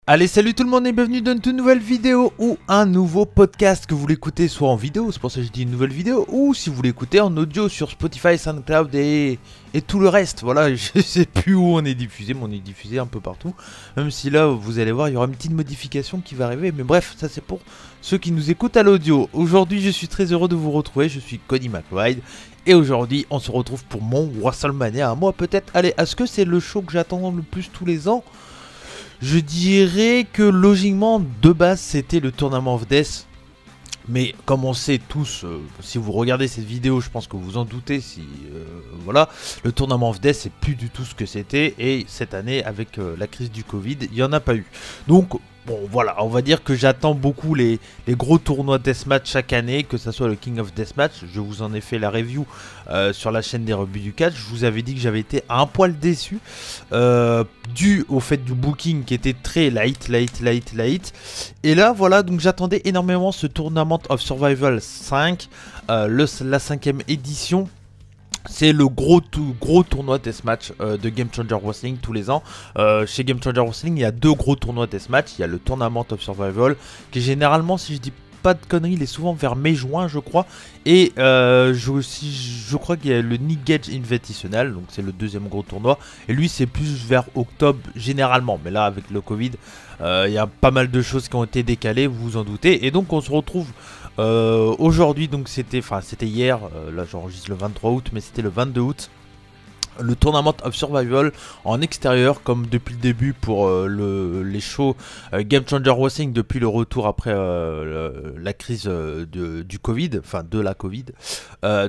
Allez, salut tout le monde et bienvenue dans une toute nouvelle vidéo ou un nouveau podcast que vous l'écoutez soit en vidéo, c'est pour ça que je dis une nouvelle vidéo, ou si vous l'écoutez en audio sur Spotify, SoundCloud et tout le reste. Voilà, je sais plus où on est diffusé, mais on est diffusé un peu partout. Même si là, vous allez voir, il y aura une petite modification qui va arriver, mais bref, ça c'est pour ceux qui nous écoutent à l'audio. Aujourd'hui, je suis très heureux de vous retrouver, je suis Cody McBride. Et aujourd'hui, on se retrouve pour mon WrestleMania à moi peut-être. Allez, est-ce que c'est le show que j'attends le plus tous les ans ? Je dirais que logiquement, de base, c'était le Tournament of Death. Mais comme on sait tous, si vous regardez cette vidéo, je pense que vous en doutez, voilà, le Tournament of Death, c'est plus du tout ce que c'était. Et cette année, avec la crise du Covid, il n'y en a pas eu. Donc, bon, voilà, on va dire que j'attends beaucoup les gros tournois Deathmatch chaque année, que ce soit le King of Deathmatch. Je vous en ai fait la review sur la chaîne des rebuts du catch. Je vous avais dit que j'avais été un poil déçu, dû au fait du booking qui était très light. Et là, voilà, donc j'attendais énormément ce Tournament of Survival 5, la 5e édition. C'est le gros tournoi Deathmatch de Game Changer Wrestling tous les ans. Chez Game Changer Wrestling, il y a deux gros tournois Deathmatch. Il y a le Tournament of Survival, qui est généralement, si je dis pas de conneries, il est souvent vers mai-juin, je crois. Et je crois qu'il y a le Nick Gage Invitational, donc c'est le deuxième gros tournoi. Et lui, c'est plus vers octobre généralement. Mais là, avec le Covid, il y a pas mal de choses qui ont été décalées, vous vous en doutez. Et donc, on se retrouve aujourd'hui, donc c'était hier, là j'enregistre le 23 août, mais c'était le 22 août. Le Tournament of Survival en extérieur, comme depuis le début pour les shows Game Changer Wrestling depuis le retour après la crise du Covid, enfin de la Covid.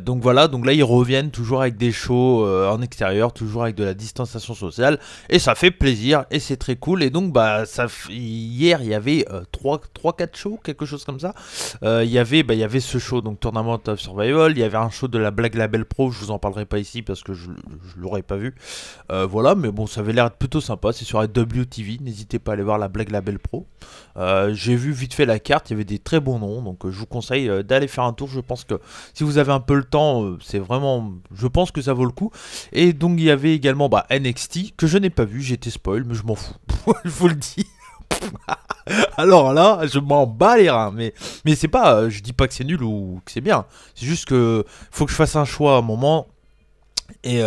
Donc voilà, donc là ils reviennent toujours avec des shows en extérieur, toujours avec de la distanciation sociale, et ça fait plaisir et c'est très cool. Et donc bah hier il y avait 3-4 shows, quelque chose comme ça. Il y avait ce show, donc Tournament of Survival, il y avait un show de la Black Label Pro, je vous en parlerai pas ici parce que je l'aurais pas vu. Voilà, mais bon, ça avait l'air plutôt sympa. C'est sur WTV. N'hésitez pas à aller voir la Black Label Pro. J'ai vu vite fait la carte. Il y avait des très bons noms. Donc, je vous conseille d'aller faire un tour. Je pense que si vous avez un peu le temps, c'est vraiment. Je pense que ça vaut le coup. Et donc, il y avait également NXT que je n'ai pas vu. J'ai été spoil, mais je m'en fous. Je vous le dis. Alors là, je m'en bats les reins, mais c'est pas, je dis pas que c'est nul ou que c'est bien. C'est juste que faut que je fasse un choix à un moment. Et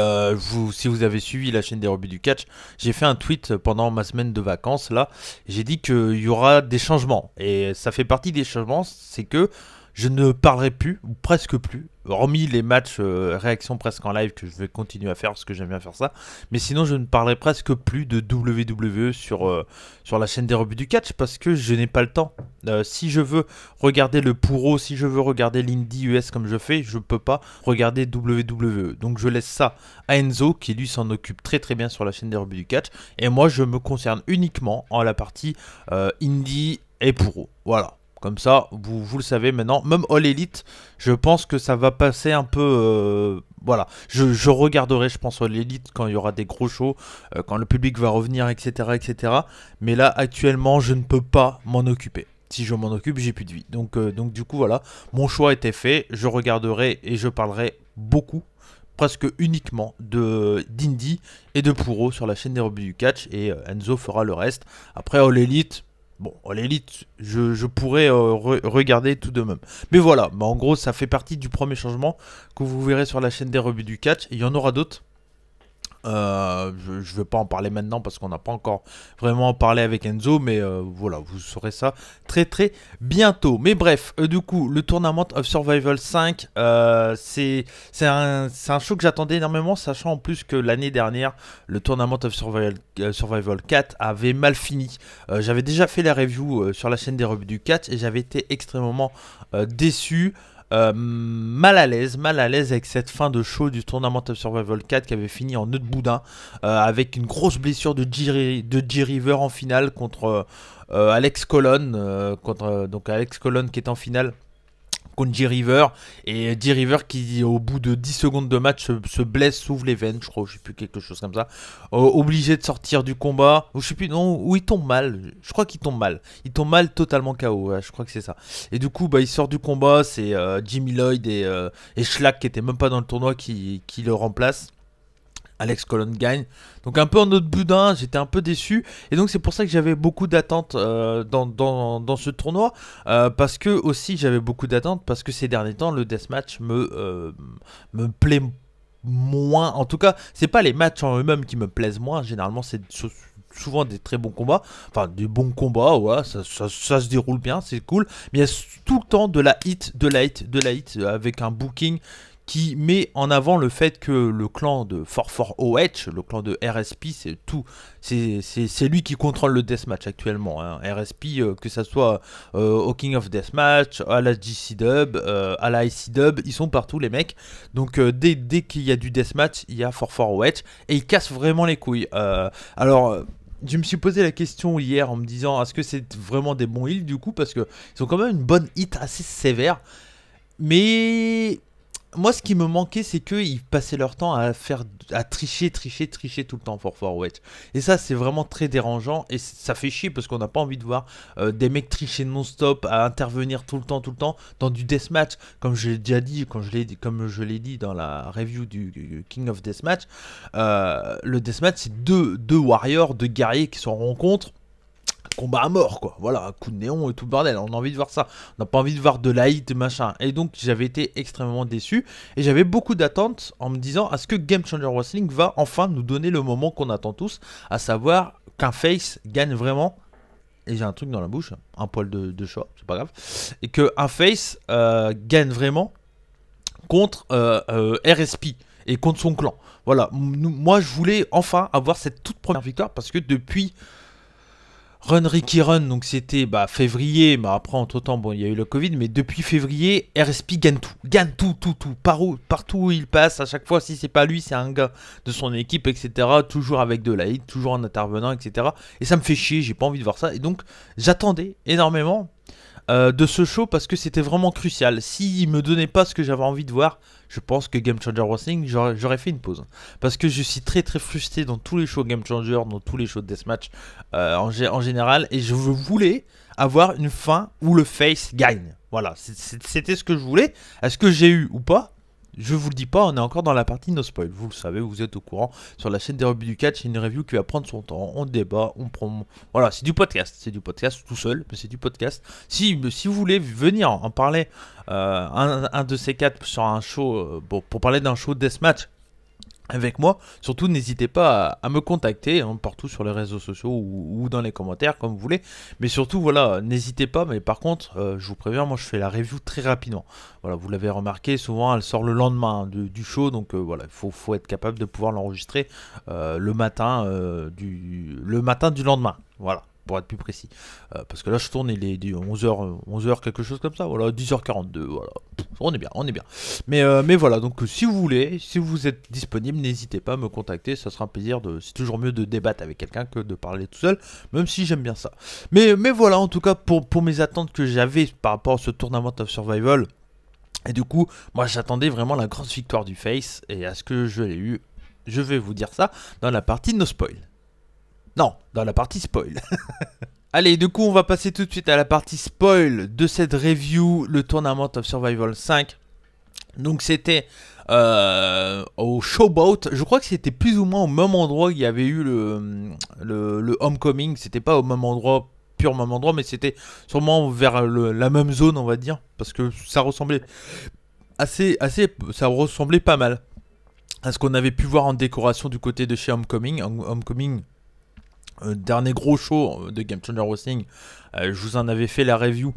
si vous avez suivi la chaîne des rebuts du catch, j'ai fait un tweet pendant ma semaine de vacances là. J'ai dit qu'il y aura des changements. Et ça fait partie des changements, c'est que je ne parlerai plus, ou presque plus, hormis les matchs réactions presque en live que je vais continuer à faire parce que j'aime bien faire ça. Mais sinon, je ne parlerai presque plus de WWE sur la chaîne des rebuts du catch parce que je n'ai pas le temps. Si je veux regarder le Puro, si je veux regarder l'Indie US comme je fais, je peux pas regarder WWE. Donc je laisse ça à Enzo qui lui s'en occupe très très bien sur la chaîne des rebuts du catch. Et moi, je me concerne uniquement en la partie Indie et Puro. Voilà. Comme ça, vous le savez maintenant. Même All Elite, je pense que ça va passer un peu. Voilà. Je regarderai, je pense, All Elite quand il y aura des gros shows, quand le public va revenir, etc. Mais là, actuellement, je ne peux pas m'en occuper. Si je m'en occupe, j'ai plus de vie. Donc du coup, voilà. Mon choix était fait. Je regarderai et je parlerai beaucoup, presque uniquement d'Indie et de Puro sur la chaîne des rebuts du catch. Et Enzo fera le reste. Après, All Elite. Bon, l'élite, je pourrais regarder tout de même. Mais voilà, en gros, ça fait partie du premier changement que vous verrez sur la chaîne des rebuts du catch. Il y en aura d'autres. Je ne vais pas en parler maintenant parce qu'on n'a pas encore vraiment parlé avec Enzo, mais voilà, vous saurez ça très très bientôt. Mais bref, du coup, le Tournament of Survival 5, c'est un show que j'attendais énormément, sachant en plus que l'année dernière, le Tournament of Survival 4 avait mal fini. J'avais déjà fait la review sur la chaîne des rebuts du catch et j'avais été extrêmement déçu. Mal à l'aise avec cette fin de show du Tournament of Survival 4 qui avait fini en nœud de boudin avec une grosse blessure de G River en finale contre Alex Colon, donc Alex Colon qui est en finale contre G-River, et G-River qui au bout de 10 secondes de match se blesse, s'ouvre les veines, je crois, je sais plus, quelque chose comme ça, obligé de sortir du combat, ou je sais plus, non, où il tombe mal, je crois qu'il tombe mal totalement KO, ouais, je crois que c'est ça, et du coup bah, il sort du combat, c'est Jimmy Lloyd et Schlack qui était même pas dans le tournoi qui le remplace. Alex Colon gagne. Donc un peu en autre boudin, j'étais un peu déçu. Et donc c'est pour ça que j'avais beaucoup d'attentes dans ce tournoi. Parce que aussi j'avais beaucoup d'attentes parce que ces derniers temps le deathmatch me plaît moins. En tout cas, c'est pas les matchs en eux-mêmes qui me plaisent moins. Généralement c'est souvent des très bons combats. Enfin des bons combats, ouais, ça se déroule bien, c'est cool. Mais il y a tout le temps de la hit, avec un booking qui met en avant le fait que le clan de 44OH, le clan de RSP, c'est tout. C'est lui qui contrôle le deathmatch actuellement. Hein. RSP, que ça soit au King of Deathmatch, à la GC Dub, à la IC Dub, ils sont partout les mecs. Donc dès qu'il y a du deathmatch, il y a 44OH et ils cassent vraiment les couilles. Alors. Je me suis posé la question hier en me disant est-ce que c'est vraiment des bons heals du coup parce que ils ont quand même une bonne hit assez sévère. Mais moi, ce qui me manquait, c'est qu'ils passaient leur temps à tricher tout le temps for Forward. Et ça, c'est vraiment très dérangeant. Et ça fait chier parce qu'on n'a pas envie de voir des mecs tricher non-stop, à intervenir tout le temps, dans du deathmatch. Comme je l'ai déjà dit, comme je l'ai dit dans la review du King of Deathmatch, le deathmatch, c'est deux warriors, deux guerriers qui se rencontrent. Combat à mort quoi, voilà, un coup de néon et tout le bordel, on a envie de voir ça, on n'a pas envie de voir de la hit, machin, et donc j'avais été extrêmement déçu, et j'avais beaucoup d'attentes en me disant, est-ce que Game Changer Wrestling va enfin nous donner le moment qu'on attend tous, à savoir qu'un face gagne vraiment, et j'ai un truc dans la bouche, un poil de chat, c'est pas grave, et qu'un face gagne vraiment contre RSP, et contre son clan, voilà, moi je voulais enfin avoir cette toute première victoire, parce que depuis Run Ricky Run, donc c'était février, mais après entre temps bon il y a eu le Covid, mais depuis février RSP gagne tout, partout où il passe, à chaque fois si c'est pas lui c'est un gars de son équipe etc, toujours avec de la hit, toujours en intervenant etc, et ça me fait chier, j'ai pas envie de voir ça, et donc j'attendais énormément de ce show parce que c'était vraiment crucial. S'il me donnait pas ce que j'avais envie de voir, je pense que Game Changer Wrestling, j'aurais fait une pause. Parce que je suis très frustré dans tous les shows Game Changer, dans tous les shows de Deathmatch en général. Et je voulais avoir une fin où le face gagne. Voilà, c'était ce que je voulais. Est-ce que j'ai eu ou pas? Je vous le dis pas, on est encore dans la partie no spoil. Vous le savez, vous êtes au courant. Sur la chaîne des rebuts du catch, c'est une review qui va prendre son temps. On débat, on prend. Voilà, c'est du podcast. C'est du podcast tout seul, mais c'est du podcast. Si vous voulez venir en parler, un de ces quatre sur un show, pour parler d'un show deathmatch avec moi, surtout n'hésitez pas à me contacter partout sur les réseaux sociaux ou dans les commentaires comme vous voulez, mais surtout voilà, n'hésitez pas, mais par contre je vous préviens, moi je fais la review très rapidement, voilà, vous l'avez remarqué, souvent elle sort le lendemain du show, donc voilà, il faut être capable de pouvoir l'enregistrer le matin du lendemain, voilà, pour être plus précis, parce que là je tourne, il est 11h quelque chose comme ça, voilà, 10h42, voilà, on est bien, mais voilà, donc si vous voulez, si vous êtes disponible, n'hésitez pas à me contacter, ça sera un plaisir, c'est toujours mieux de débattre avec quelqu'un que de parler tout seul, même si j'aime bien ça, mais voilà, en tout cas, pour mes attentes que j'avais par rapport à ce Tournament of Survival, et du coup, moi j'attendais vraiment la grosse victoire du Face, et à ce que je l'ai eu, je vais vous dire ça dans la partie no spoil. Non, dans la partie spoil. Allez, du coup, on va passer tout de suite à la partie spoil de cette review, le Tournament of Survival 5. Donc, c'était au Showboat. Je crois que c'était plus ou moins au même endroit qu'il y avait eu le Homecoming. C'était pas au même endroit, pur même endroit, mais c'était sûrement vers la même zone, on va dire. Parce que ça ressemblait ça ressemblait pas mal à ce qu'on avait pu voir en décoration du côté de chez Homecoming. Homecoming, dernier gros show de Game Changer Wrestling, je vous en avais fait la review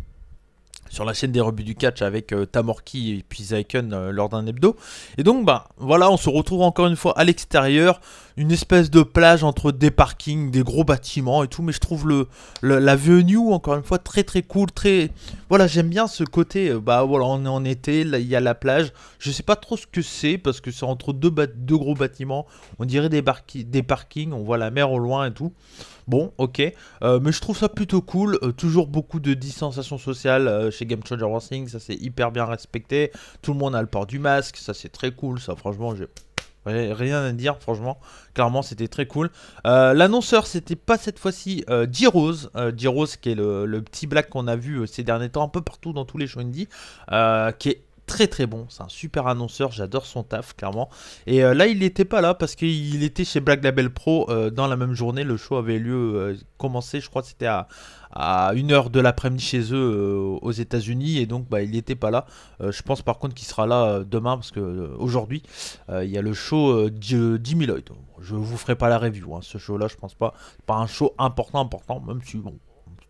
sur la chaîne des rebuts du catch avec Tamorki et puis Zyken lors d'un hebdo. Et donc voilà, on se retrouve encore une fois à l'extérieur, une espèce de plage entre des parkings, des gros bâtiments et tout, mais je trouve la venue encore une fois très cool, voilà, j'aime bien ce côté, voilà, on est en été, là il y a la plage, je sais pas trop ce que c'est parce que c'est entre deux gros bâtiments, on dirait des parkings, on voit la mer au loin et tout. Bon, ok, mais je trouve ça plutôt cool, toujours beaucoup de distanciation sociale chez Game Changer Wrestling, ça c'est hyper bien respecté, tout le monde a le port du masque, ça c'est très cool, ça franchement j'ai rien à dire, franchement, clairement c'était très cool. L'annonceur c'était pas cette fois-ci G-Rose, G-Rose qui est le petit black qu'on a vu ces derniers temps un peu partout dans tous les shows indie, qui est très très bon, c'est un super annonceur, j'adore son taf clairement. Et là il n'était pas là parce qu'il était chez Black Label Pro dans la même journée. Le show avait lieu, commencé, je crois que c'était à 1h de l'après-midi chez eux aux États-Unis, et donc bah, il n'était pas là. Je pense par contre qu'il sera là demain parce que aujourd'hui il y a le show Jimmy Lloyd. Je vous ferai pas la review, hein, ce show là je pense pas. C'est pas un show important, même si bon.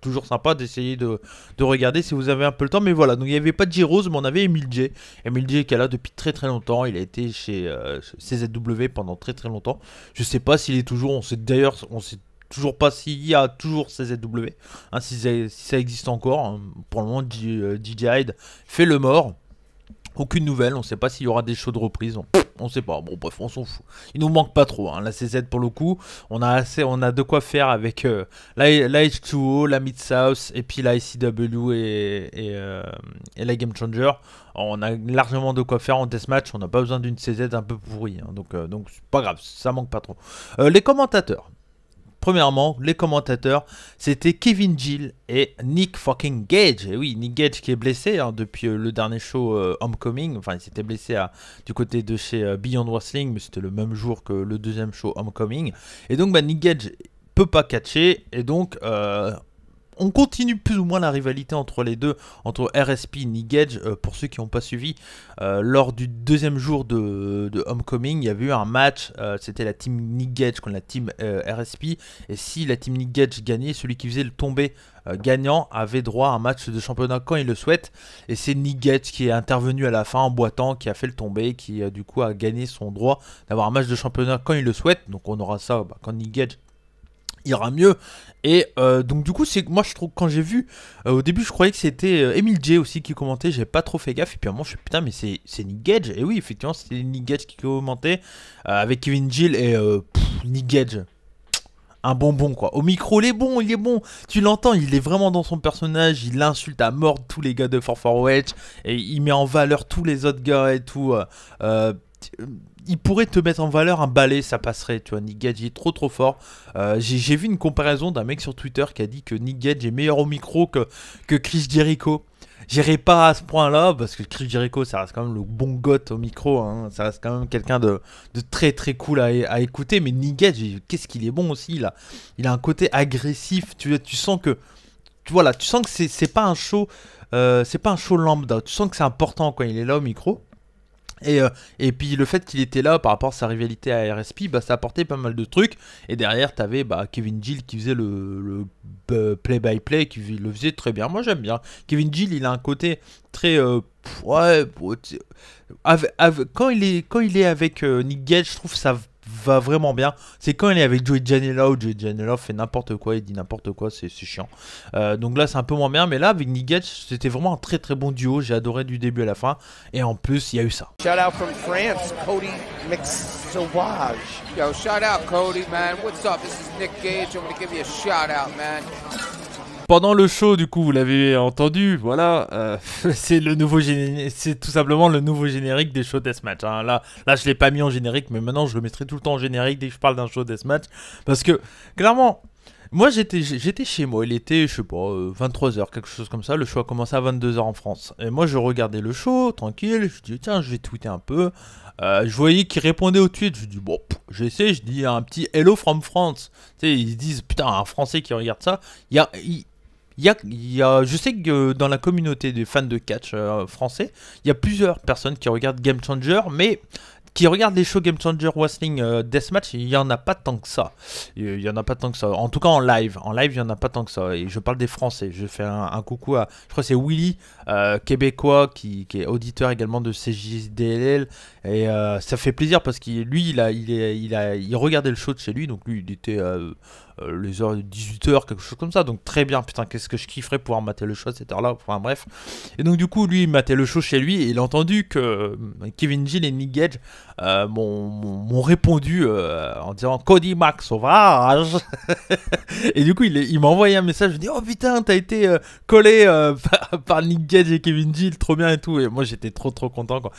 Toujours sympa d'essayer de regarder si vous avez un peu le temps. Mais voilà, donc il n'y avait pas de J-Rose, mais on avait Emile J. Emile J qui est là depuis très très longtemps. Il a été chez CZW pendant très très longtemps. Je sais pas s'il est toujours, on sait toujours pas s'il y a toujours CZW, hein, si ça existe encore. Hein. Pour le moment, DJ Hyde fait le mort. Aucune nouvelle, on sait pas s'il y aura des shows de reprise. On sait pas, bon bref, on s'en fout. Il nous manque pas trop, hein. La CZ pour le coup, on a de quoi faire avec la H2O, la Mid-South, et puis la ICW et la Game Changer. On a largement de quoi faire en deathmatch, on n'a pas besoin d'une CZ un peu pourrie, hein. Donc c'est pas grave, ça manque pas trop. Les commentateurs. Premièrement, les commentateurs, c'était Kevin Gill et Nick fucking Gage. Et oui, Nick Gage qui est blessé hein, depuis le dernier show Homecoming. Enfin, il s'était blessé du côté de chez Beyond Wrestling, mais c'était le même jour que le deuxième show Homecoming. Et donc, bah, Nick Gage peut pas catcher. Et donc, on continue plus ou moins la rivalité entre les deux, entre RSP et Nick Gage. Pour ceux qui n'ont pas suivi, lors du deuxième jour de Homecoming, il y avait eu un match, c'était la team Nick Gage contre la team RSP, et si la team Nick Gage gagnait, celui qui faisait le tombé gagnant avait droit à un match de championnat quand il le souhaite, et c'est Nick Gage qui est intervenu à la fin en boitant, qui a fait le tombé, qui du coup a gagné son droit d'avoir un match de championnat quand il le souhaite. Donc on aura ça quand Nick Gage ira mieux. Et donc du coup moi je trouve, quand j'ai vu au début je croyais que c'était Emile J aussi qui commentait, j'ai pas trop fait gaffe, et puis à un moment je suis putain mais c'est Nick Gage. Et oui effectivement c'était Nick Gage qui commentait avec Kevin Gill. Et Nick Gage, un bonbon quoi, au micro il est bon, tu l'entends, il est vraiment dans son personnage, il insulte à mort tous les gars de 448 et il met en valeur tous les autres gars et tout. Il pourrait te mettre en valeur un balai, ça passerait, tu vois. Nick Gage est trop fort. J'ai vu une comparaison d'un mec sur Twitter qui a dit que Nick Gage est meilleur au micro que Chris Jericho. J'irai pas à ce point là parce que Chris Jericho ça reste quand même le bon goth au micro, hein. Ça reste quand même quelqu'un de très très cool à écouter. Mais Nick Gage, qu'est-ce qu'il est bon aussi là. Il a un côté agressif, tu sens que voilà, tu sens que c'est pas un show lambda, tu sens que c'est important quand il est là au micro. Et puis le fait qu'il était là par rapport à sa rivalité à RSP, bah, ça apportait pas mal de trucs. Et derrière t'avais Kevin Gill qui faisait le play-by-play, qui le faisait très bien. Moi j'aime bien Kevin Gill, il a un côté très quand il est avec Nick Gage, je trouve ça va vraiment bien. C'est quand il est avec Joey Janela fait n'importe quoi, il dit n'importe quoi, c'est chiant. Donc là c'est un peu moins bien, mais là avec Nick Gage c'était vraiment un très très bon duo, j'ai adoré du début à la fin. Et en plus il y a eu ça. Shout out from France, Cody McSauvage. Yo, shout out Cody, man. What's up? This is Nick Gage. I'm gonna give you a shout out, man. Pendant le show, du coup, vous l'avez entendu, voilà, c'est tout simplement le nouveau générique des shows Deathmatch. Hein. Là, je l'ai pas mis en générique, mais maintenant je le mettrai tout le temps en générique dès que je parle d'un show Deathmatch, parce que clairement, moi j'étais chez moi, il était, je sais pas, 23h, quelque chose comme ça. Le show a commencé à 22h en France, et moi je regardais le show tranquille. Je dis tiens, je vais tweeter un peu. Je voyais qu'ils répondaient au tweet, je dis bon, j'essaie, je dis un petit hello from France. Tu sais, ils disent putain, un Français qui regarde ça. Je sais que dans la communauté des fans de catch français, il y a plusieurs personnes qui regardent Game Changer, mais qui regardent les shows Game Changer Wrestling Deathmatch, il n'y en a pas tant que ça. Il y en a pas tant que ça. En tout cas en live. En live, il n'y en a pas tant que ça. Et je parle des Français. Je fais un coucou à, je crois que c'est Willy, québécois, qui est auditeur également de CJDLL. Et ça fait plaisir parce qu'il lui, il regardait le show de chez lui. Donc lui, il était les heures 18h, quelque chose comme ça. Donc très bien. Putain, qu'est-ce que je kifferais pouvoir mater le show à cette heure-là. Enfin bref. Et donc du coup, lui, il matait le show chez lui. Et il a entendu que Kevin Gill et Nick Gage m'ont répondu en disant Cody Max Sauvage. Et du coup, il m'a envoyé un message. Je dis oh putain, t'as été collé par Nick Gage et Kevin Gill, trop bien et tout. Et moi, j'étais trop content quoi.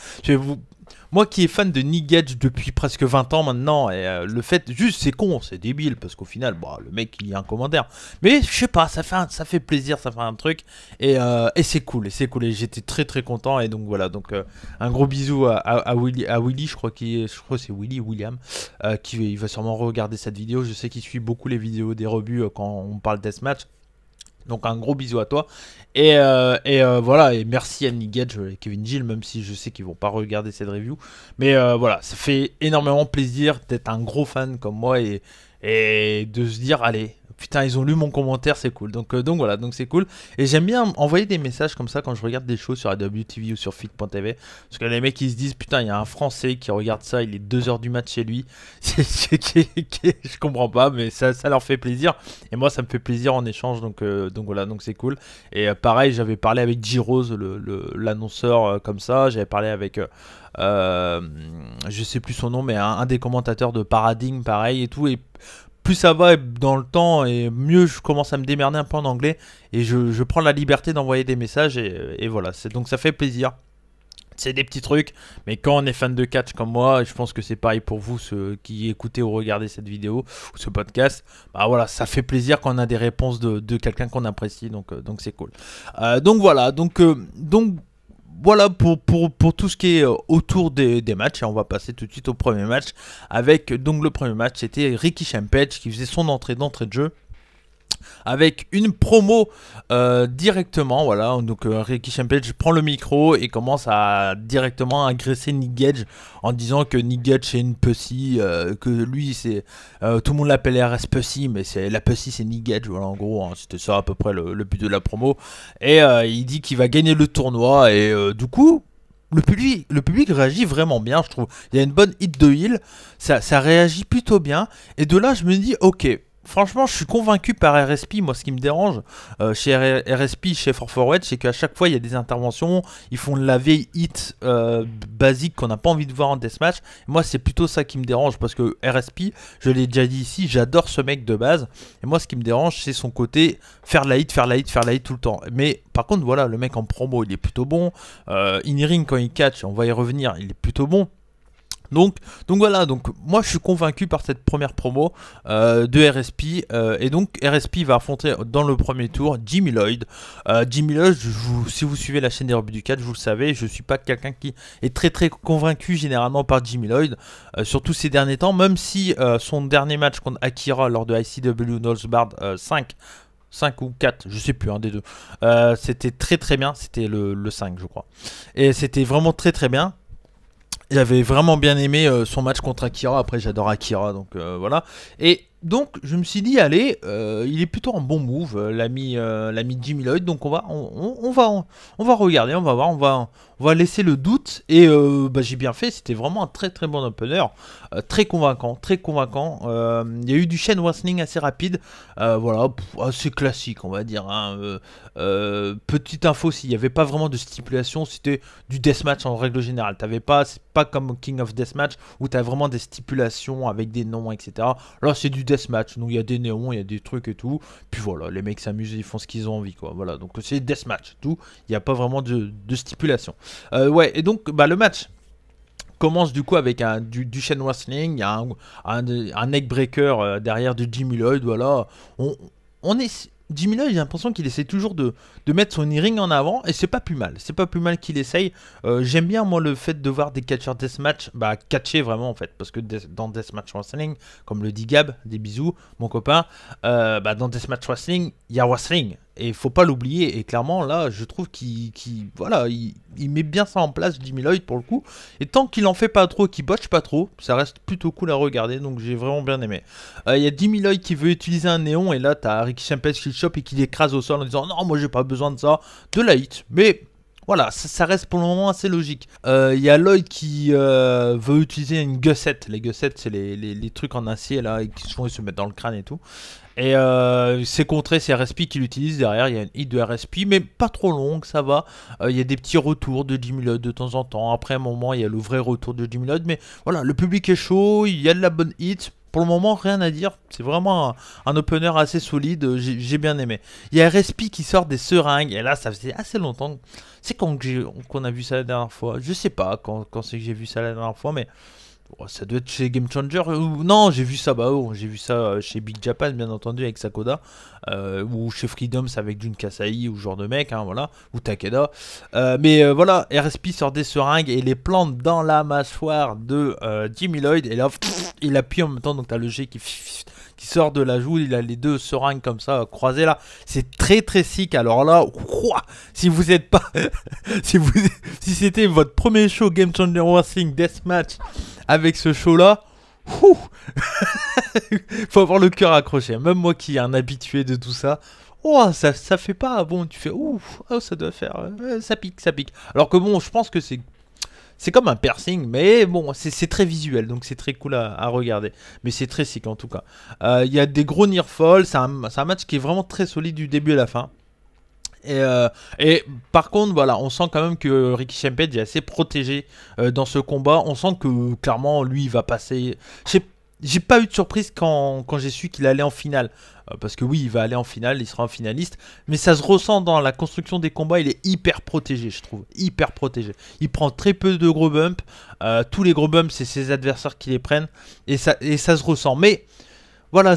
moi qui est fan de Nick Gage depuis presque 20 ans maintenant, et le fait, juste c'est con, c'est débile, parce qu'au final, bah, le mec il y a un commentaire. Mais je sais pas, ça fait plaisir, ça fait un truc, et c'est cool, et j'étais très très content, et donc voilà, donc un gros bisou à Willy, je crois que c'est Willy, William, qui il va sûrement regarder cette vidéo, je sais qu'il suit beaucoup les vidéos des rebuts quand on parle deathmatch. Donc un gros bisou à toi voilà, et merci à Nick Gage et Kevin Gill, même si je sais qu'ils vont pas regarder cette review, mais voilà, ça fait énormément plaisir d'être un gros fan comme moi et de se dire allez, putain ils ont lu mon commentaire, c'est cool, donc voilà, donc c'est cool, et j'aime bien envoyer des messages comme ça quand je regarde des shows sur AWTV ou sur Fit.tv, parce que les mecs ils se disent putain il y a un français qui regarde ça, il est 2h du mat chez lui, je comprends pas, mais ça leur fait plaisir, et moi ça me fait plaisir en échange, donc voilà, donc c'est cool, et pareil j'avais parlé avec G-Rose, l'annonceur comme ça, j'avais parlé avec je sais plus son nom, mais un des commentateurs de Paradigm pareil et tout, et plus ça va dans le temps et mieux je commence à me démerder un peu en anglais, et je prends la liberté d'envoyer des messages, et voilà, donc ça fait plaisir. C'est des petits trucs, mais quand on est fan de catch comme moi, et je pense que c'est pareil pour vous ceux qui écoutez ou regardez cette vidéo ou ce podcast, bah voilà, ça fait plaisir quand on a des réponses de quelqu'un qu'on apprécie, donc c'est cool. Donc voilà, donc voilà pour tout ce qui est autour des matchs, et on va passer tout de suite au premier match, avec donc le premier match c'était Ricky Champage qui faisait son entrée de jeu avec une promo directement, voilà, donc Ricky Champage prend le micro et commence à directement agresser Nick Gage en disant que Nick Gage c'est une pussy, que lui c'est, tout le monde l'appelle RS Pussy, mais la pussy c'est Nick Gage, voilà en gros, hein, c'était ça à peu près le but de la promo, et il dit qu'il va gagner le tournoi, et du coup le public réagit vraiment bien, je trouve. Il y a une bonne hit de heal, ça réagit plutôt bien, et de là je me dis ok, franchement, je suis convaincu par RSP. Moi, ce qui me dérange chez RSP, chez Forward, c'est qu'à chaque fois, il y a des interventions. Ils font de la vieille hit basique qu'on n'a pas envie de voir en deathmatch. Moi, c'est plutôt ça qui me dérange, parce que RSP, je l'ai déjà dit ici, j'adore ce mec de base. Et moi, ce qui me dérange, c'est son côté faire la hit tout le temps. Mais par contre, voilà, le mec en promo, il est plutôt bon. In-ring, quand il catch, on va y revenir, il est plutôt bon. Donc voilà, donc moi je suis convaincu par cette première promo de RSP, et donc RSP va affronter dans le premier tour Jimmy Lloyd. Jimmy Lloyd, si vous suivez la chaîne des rebuts du catch, vous le savez, je suis pas quelqu'un qui est très convaincu généralement par Jimmy Lloyd, surtout ces derniers temps, même si son dernier match contre Akira lors de ICW Northbard 5 ou 4, je sais plus, un des deux, c'était très bien, c'était le 5 je crois, et c'était vraiment très bien. J'avais vraiment bien aimé son match contre Akira. Après, j'adore Akira, donc voilà. Et donc, je me suis dit, allez, il est plutôt en bon move, l'ami Jimmy Lloyd. Donc, on va regarder, on va voir, on va laisser le doute. Et bah, j'ai bien fait. C'était vraiment un très bon opener, très convaincant. Il y a eu du chain wrestling assez rapide, voilà, assez classique, on va dire. Hein. Petite info, s'il n'y avait pas vraiment de stipulation, c'était du deathmatch en règle générale. C'est pas comme King of Deathmatch où tu as vraiment des stipulations avec des noms, etc. Là, c'est du deathmatch, donc il y a des néons, il y a des trucs et tout. Puis voilà, les mecs s'amusent, ils font ce qu'ils ont envie, quoi. Voilà, donc c'est deathmatch, tout. Il n'y a pas vraiment de stipulation. Ouais, et donc bah, le match commence du coup avec du chain wrestling. Il y a un neckbreaker derrière de Jimmy Lloyd. Voilà, on est. Jimmy Lloyd, j'ai l'impression qu'il essaie toujours de mettre son ring en avant, et c'est pas plus mal. C'est pas plus mal qu'il essaye. J'aime bien, moi, le fait de voir des catcheurs deathmatch catcher vraiment, en fait. Parce que dans Deathmatch Wrestling, comme le dit Gab, des bisous, mon copain, dans Deathmatch Wrestling, il y a wrestling. Et il faut pas l'oublier. Et clairement, là, je trouve qu'il met bien ça en place, Jimmy Lloyd, pour le coup. Et tant qu'il en fait pas trop, qu'il botche pas trop, ça reste plutôt cool à regarder. Donc j'ai vraiment bien aimé. Il y a Jimmy Lloyd qui veut utiliser un néon. Et là, t'as Ricky Champage qui le chope et qui l'écrase au sol en disant non, moi j'ai pas besoin de ça. De la hit. Mais voilà, ça reste pour le moment assez logique. Il y a Lloyd qui veut utiliser une gusset. Les gussets, c'est les trucs en acier là, qui souvent ils se mettent dans le crâne et tout. Et c'est contré, c'est RSP qui l'utilise. Derrière, il y a une hit de RSP, mais pas trop longue, ça va. Il y a des petits retours de Jimmy Lloyd de temps en temps. Après un moment, il y a le vrai retour de Jimmy Lloyd. Mais voilà, le public est chaud, il y a de la bonne hit. pour le moment, rien à dire. C'est vraiment un opener assez solide. J'ai bien aimé. Il y a RSP qui sort des seringues. Et là, ça faisait assez longtemps. C'est quand qu'on a vu ça la dernière fois. Je sais pas quand c'est que j'ai vu ça la dernière fois, mais oh, ça doit être chez Game Changer. Non, j'ai vu ça. Bah, oh, j'ai vu ça chez Big Japan, bien entendu, avec Sakoda. Ou chez Freedoms avec Jun Kasai, ou ce genre de mec, hein, voilà. Ou Takeda. Mais voilà, RSP sort des seringues et les plante dans la mâchoire de Jimmy Lloyd. Et là, il appuie en même temps. Donc, t'as le G qui sort de la joue. Il a les deux seringues comme ça croisées là. C'est très très sick. Alors là, si vous êtes pas. si c'était votre premier show Game Changer Wrestling Deathmatch avec ce show là. Faut avoir le cœur accroché. Même moi qui est un habitué de tout ça. Oh, ça fait pas. Bon, tu fais ouf. Oh, ça doit faire. Ça pique, ça pique. Alors que bon, je pense que c'est comme un piercing, mais bon, c'est très visuel, donc c'est très cool à regarder. Mais c'est très sick en tout cas. Il y a des gros near fall, c'est un match qui est vraiment très solide du début à la fin. Et par contre, voilà, on sent quand même que Ricky Champage est assez protégé dans ce combat. On sent que clairement, lui, il va passer. J'ai pas eu de surprise quand j'ai su qu'il allait en finale. Parce que oui, il va aller en finale, il sera un finaliste. Mais ça se ressent dans la construction des combats, il est hyper protégé, je trouve. Hyper protégé. Il prend très peu de gros bumps. Tous les gros bumps, c'est ses adversaires qui les prennent. Et ça se ressent. Mais voilà,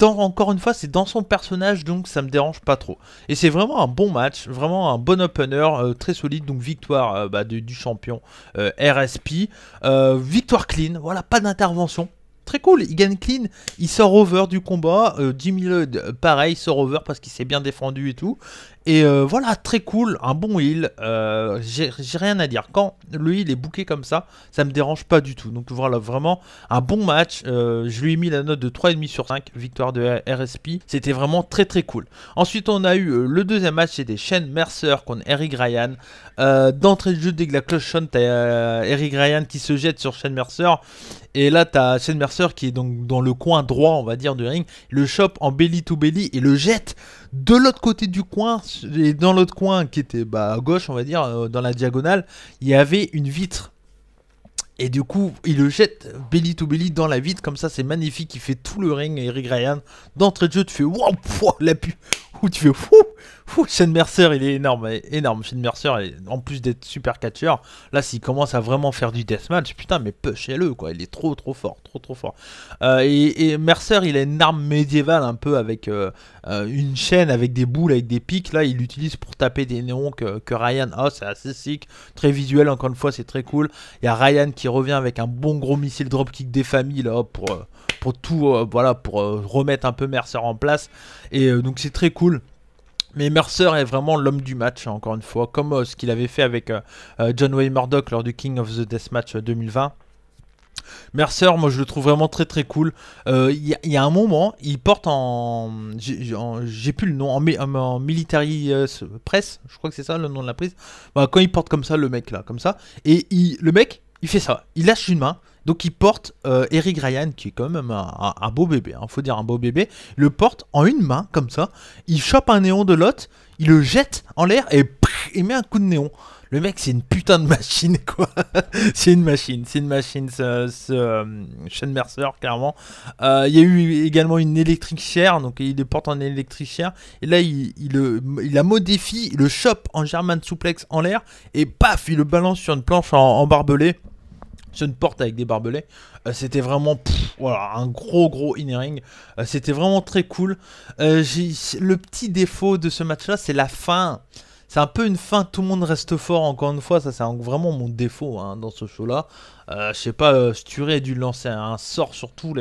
encore une fois, c'est dans son personnage, donc ça me dérange pas trop. Et c'est vraiment un bon match, vraiment un bon opener, très solide. Donc victoire du champion RSP. Victoire clean, voilà, pas d'intervention. Très cool, il gagne clean, il sort over du combat, Jimmy Lloyd pareil, sort over parce qu'il s'est bien défendu et tout. Et voilà, très cool, un bon heal, j'ai rien à dire. Quand le heal est booké comme ça me dérange pas du tout. Donc voilà, vraiment un bon match, je lui ai mis la note de 3,5 sur 5, victoire de RSP, c'était vraiment très très cool. Ensuite on a eu le deuxième match, c'était Shane Mercer contre Eric Ryan. D'entrée de jeu, dès que la cloche sonne, t'as Eric Ryan qui se jette sur Shane Mercer. Et là, t'as Shane Mercer qui est donc dans le coin droit, on va dire, du ring. Le chope en belly to belly et le jette de l'autre côté du coin. Et dans l'autre coin, qui était à gauche, on va dire, dans la diagonale, il y avait une vitre. Et du coup, il le jette belly to belly dans la vitre. Comme ça, c'est magnifique. Il fait tout le ring. Eric Ryan, d'entrée de jeu, tu fais waouh, l'appui. Tu fais Shane Mercer, il est énorme, énorme. Shane Mercer, en plus d'être super catcheur, là s'il commence à vraiment faire du deathmatch, putain, mais push-le quoi, il est trop fort, trop fort. Et Mercer, il a une arme médiévale un peu avec une chaîne avec des boules, avec des pics. Là, il l'utilise pour taper des néons que Ryan. Oh, c'est assez sick, très visuel. Encore une fois, c'est très cool. Il y a Ryan qui revient avec un bon gros missile dropkick des familles là pour tout, voilà, pour remettre un peu Mercer en place. Et donc c'est très cool. Mais Mercer est vraiment l'homme du match, encore une fois, comme ce qu'il avait fait avec John Wayne Murdoch lors du King of the Deathmatch 2020. Mercer, moi je le trouve vraiment très cool. Il y a un moment, il porte j'ai plus le nom, en military press, je crois que c'est ça le nom de la prise. Bah, quand il porte comme ça, le mec là, comme ça, et le mec, il fait ça, il lâche une main. Donc il porte Eric Ryan, qui est quand même un beau bébé, hein, faut dire un beau bébé. Il le porte en une main, comme ça. Il chope un néon de l'autre, il le jette en l'air et il met un coup de néon. Le mec, c'est une putain de machine, quoi. c'est une machine, Shane Mercer, clairement. Il y a eu également une Electric Chair, donc il le porte en Electric Chair. Et là, il la modifie, il le chope en German Suplex en l'air. Et paf, il le balance sur une planche en barbelé. Sur une porte avec des barbelés. C'était vraiment voilà, un gros in-ring. C'était vraiment très cool. Le petit défaut de ce match-là, c'est la fin. C'est un peu une fin, tout le monde reste fort, encore une fois. Ça, c'est vraiment mon défaut dans ce show-là. Je sais pas, Sturé a dû lancer un sort sur tout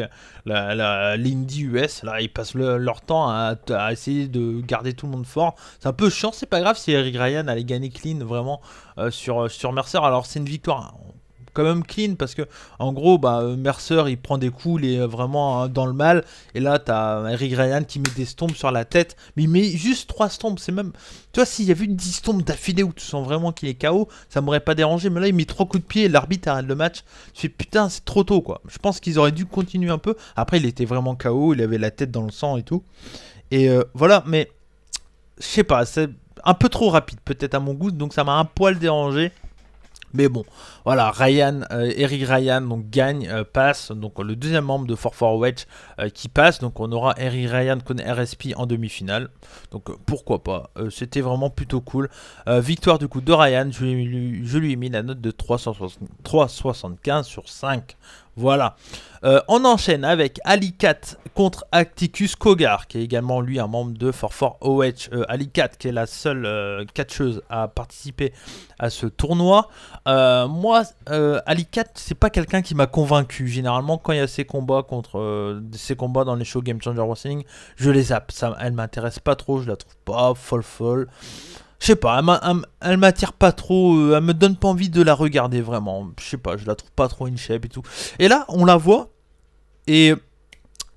l'Indie US. Là, ils passent leur temps à essayer de garder tout le monde fort. C'est un peu chiant, c'est pas grave si Eric Ryan allait gagner clean vraiment sur Mercer. Alors, c'est une victoire quand même clean parce que en gros Mercer il prend des coups, il est vraiment dans le mal, et là t'as Eric Ryan qui met des stompes sur la tête, mais il met juste 3 stompes. C'est même, tu vois, s'il y avait une 10 stompes d'affilée où tu sens vraiment qu'il est KO, ça m'aurait pas dérangé, mais là il met 3 coups de pied et l'arbitre arrête le match. Je fais putain, c'est trop tôt quoi. Je pense qu'ils auraient dû continuer un peu. Après il était vraiment KO, il avait la tête dans le sang et tout, et voilà. Mais je sais pas, c'est un peu trop rapide peut-être à mon goût, donc ça m'a un poil dérangé. Mais bon, voilà, Eric Ryan donc gagne, passe, donc le deuxième membre de 4-4 Wedge qui passe, donc on aura Eric Ryan contre RSP en demi-finale, donc pourquoi pas, c'était vraiment plutôt cool. Victoire du coup de Ryan, je lui ai mis la note de 3,75 sur 5. Voilà. On enchaîne avec Ali Cat contre Atticus Cogar, qui est également lui un membre de 4-4 OH. Ali Cat, qui est la seule catcheuse à participer à ce tournoi. Moi, Ali Cat, c'est pas quelqu'un qui m'a convaincu. Généralement, quand il y a ces combats ces combats dans les shows Game Changer Wrestling, je les zappe. Elle m'intéresse pas trop, je la trouve pas folle. Je sais pas, elle m'attire pas trop, elle me donne pas envie de la regarder vraiment. Je sais pas, je la trouve pas trop in shape et tout. Et là, on la voit, et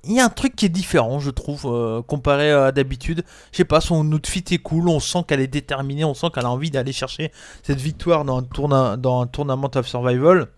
il y a un truc qui est différent, je trouve, comparé à d'habitude. Je sais pas, son outfit est cool, on sent qu'elle est déterminée, on sent qu'elle a envie d'aller chercher cette victoire dans un Tournament of Survival.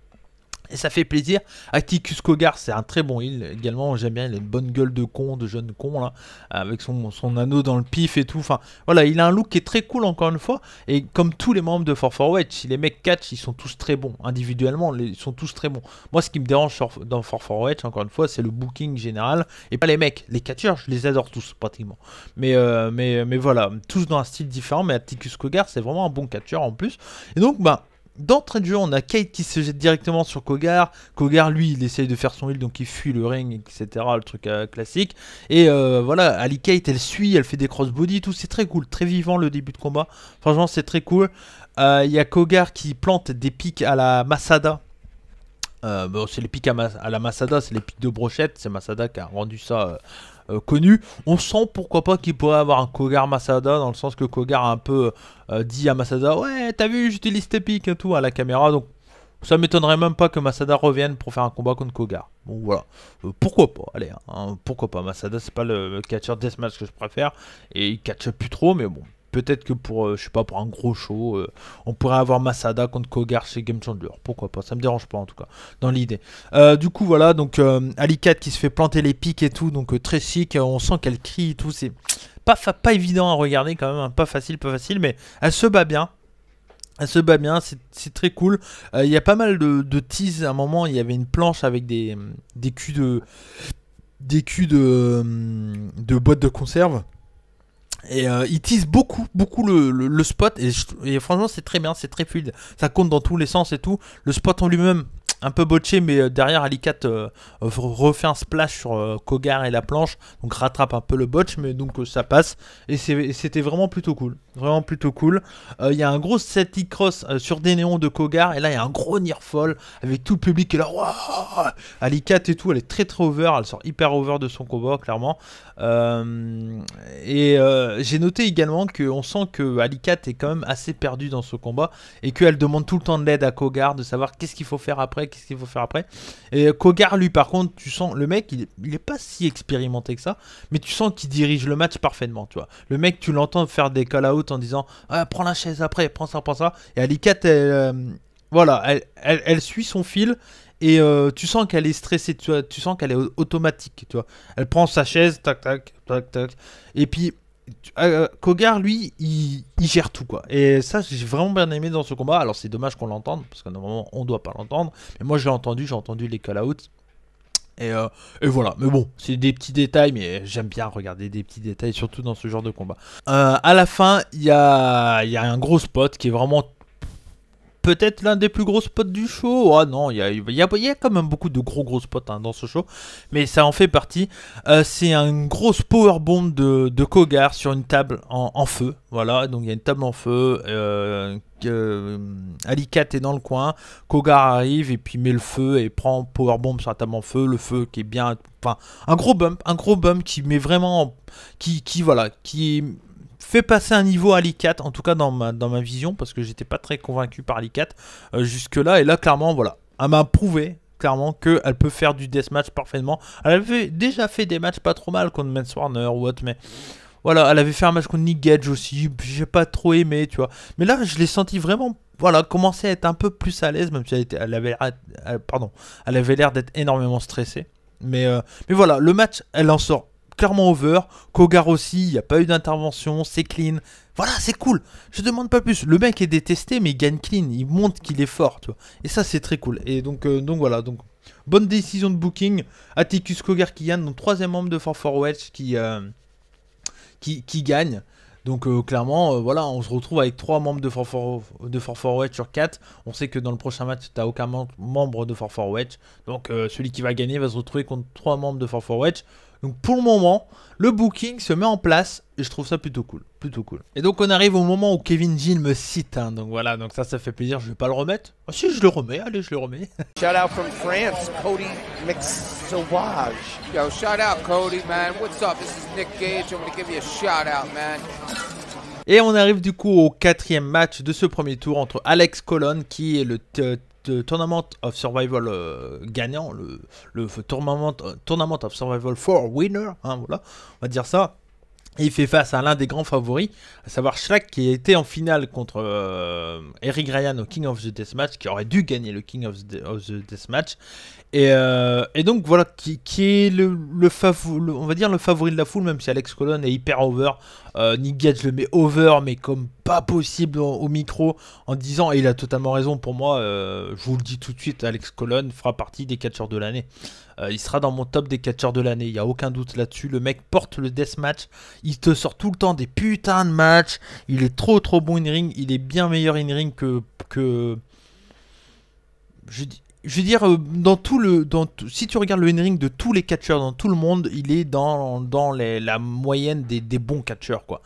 Et ça fait plaisir. Atticus Cogar, c'est un très bon heel également. J'aime bien, il a une bonne gueule de con, de jeune con là, avec son anneau dans le pif et tout. Enfin, voilà, il a un look qui est très cool encore une fois. Et comme tous les membres de 4-4 Wedge, si les mecs catch, ils sont tous très bons. Individuellement, ils sont tous très bons. Moi, ce qui me dérange dans 4-4 Wedge, encore une fois, c'est le booking général. Et pas les mecs. Les catcheurs, je les adore tous, pratiquement. Mais voilà, tous dans un style différent. Mais Atticus Cogar, c'est vraiment un bon catcheur en plus. Et donc, bah. D'entrée de jeu, on a Kate qui se jette directement sur Cogar. Cogar, lui, il essaye de faire son heal, donc il fuit le ring, etc. Le truc classique. Et voilà, Ali Kate, elle suit, elle fait des crossbody, tout. C'est très cool, très vivant le début de combat. Franchement, c'est très cool. Il y a Cogar qui plante des pics à la Masada. Bon, c'est les pics à la Masada, c'est les pics de brochette. C'est Masada qui a rendu ça connu. On sent pourquoi pas qu'il pourrait avoir un Cogar Masada, dans le sens que Cogar a un peu dit à Masada, ouais, t'as vu, j'utilise tes pics et tout à la caméra. Donc ça m'étonnerait même pas que Masada revienne pour faire un combat contre Cogar. Bon voilà, pourquoi pas, allez, hein, pourquoi pas. Masada, c'est pas le catcher deathmatch que je préfère, et il catche plus trop, mais bon. Peut-être que pour, je sais pas, pour un gros show, on pourrait avoir Masada contre Cogar chez Game Changer. Pourquoi pas, ça me dérange pas en tout cas, dans l'idée. Du coup, voilà, donc Ali Cat qui se fait planter les pics et tout, donc très chic, on sent qu'elle crie et tout, c'est pas évident à regarder quand même, hein, pas facile, mais elle se bat bien. Elle se bat bien, c'est très cool. Il y a pas mal de tease, à un moment, il y avait une planche avec des culs de boîtes de conserve. Et il tease beaucoup le spot, et franchement c'est très bien, c'est très fluide, ça compte dans tous les sens et tout. Le spot en lui-même, un peu botché, mais derrière Ali Cat refait un splash sur Cogar et la planche, donc rattrape un peu le botch, mais donc ça passe, et c'était vraiment plutôt cool. Vraiment plutôt cool. Il y a un gros Celtic Cross sur des néons de Cogar, et là il y a un gros near fall avec tout le public qui est là. Wow, Ali Cat et tout, elle est très over, elle sort hyper over de son combat clairement. J'ai noté également qu'on sent que Ali Cat est quand même assez perdue dans ce combat, et qu'elle demande tout le temps de l'aide à Cogar, de savoir qu'est-ce qu'il faut faire après, et Cogar, lui, par contre, tu sens, le mec, il est pas si expérimenté que ça, mais tu sens qu'il dirige le match parfaitement, tu vois. Le mec, tu l'entends faire des call-out en disant ah, prends la chaise après, prends ça. Et Ali Cat, voilà, elle suit son fil. Et tu sens qu'elle est stressée, tu sens qu'elle est automatique, tu vois. Elle prend sa chaise, tac. Et puis, Cogar, lui, il gère tout, quoi. Et ça, j'ai vraiment bien aimé dans ce combat. Alors, c'est dommage qu'on l'entende, parce que normalement, on doit pas l'entendre. Mais moi, j'ai entendu les call-outs. Et voilà, mais bon, c'est des petits détails, mais j'aime bien regarder des petits détails, surtout dans ce genre de combat. À la fin, il y a un gros spot qui est vraiment peut-être l'un des plus gros spots du show. Oh non, il y a quand même beaucoup de gros spots hein, dans ce show, mais ça en fait partie. C'est une grosse powerbomb de Cogar sur une table en feu. Voilà, donc il y a une table en feu. Ali Cat est dans le coin. Cogar arrive et puis met le feu et prend powerbomb sur la table en feu. Le feu qui est bien, enfin un gros bump qui met vraiment, qui fait passer un niveau à Ali Cat, en tout cas dans ma vision, parce que j'étais pas très convaincu par Ali Cat jusque là, et là clairement voilà, elle m'a prouvé clairement qu'elle peut faire du deathmatch parfaitement. Elle avait déjà fait des matchs pas trop mal contre Mance Warner ou autre, mais voilà, elle avait fait un match contre Nick Gage aussi, j'ai pas trop aimé, tu vois. Mais là je l'ai senti vraiment, voilà, commencer à être un peu plus à l'aise, même si elle avait l'air d'être énormément stressée. Mais voilà, le match, elle en sort clairement over. Kogar aussi, il n'y a pas eu d'intervention, c'est clean. Voilà, c'est cool. Je demande pas plus. Le mec est détesté, mais il gagne clean. Il montre qu'il est fort, tu vois. Et ça, c'est très cool. Et donc voilà. Donc, bonne décision de booking. Atticus Kogar qui gagne. Donc, troisième membre de 4-4 Wedge qui gagne. Donc clairement, voilà, on se retrouve avec 3 membres de 4-4 Wedge sur 4. On sait que dans le prochain match, tu n'as aucun membre de 4-4 Wedge. Donc celui qui va gagner va se retrouver contre 3 membres de 4-4 Wedge. Donc pour le moment, le booking se met en place et je trouve ça plutôt cool. Plutôt cool. Et donc on arrive au moment où Kevin Gill me cite. Hein, donc voilà, donc ça fait plaisir. Je vais pas le remettre. Ah si, je le remets. Allez, je le remets. Shout out from France, Cody Sauvage. Yo, shout out Cody, man. What's up? This is Nick Gage. I'm gonna give you a shout out, man. Et on arrive du coup au 4e match de ce premier tour entre Alex Colon, qui est le Tournament of Survival gagnant, le Tournament of Survival 4 winner, hein, voilà, on va dire ça. Et il fait face à l'un des grands favoris, à savoir Shlak, qui a été en finale contre Eric Ryan au King of the Deathmatch, qui aurait dû gagner le King of the Deathmatch. Et donc voilà, qui est on va dire le favori de la foule, même si Alex Colon est hyper over. Nick Gage le met over, mais comme pas possible au micro, en disant, et il a totalement raison pour moi, je vous le dis tout de suite, Alex Colon fera partie des catcheurs de l'année. Il sera dans mon top des catcheurs de l'année, il n'y a aucun doute là-dessus. Le mec porte le deathmatch, il te sort tout le temps des putains de matchs, il est trop bon in-ring, il est bien meilleur in-ring que... Je veux dire, si tu regardes le in-ring de tous les catcheurs dans tout le monde, il est dans la moyenne des bons catcheurs, quoi.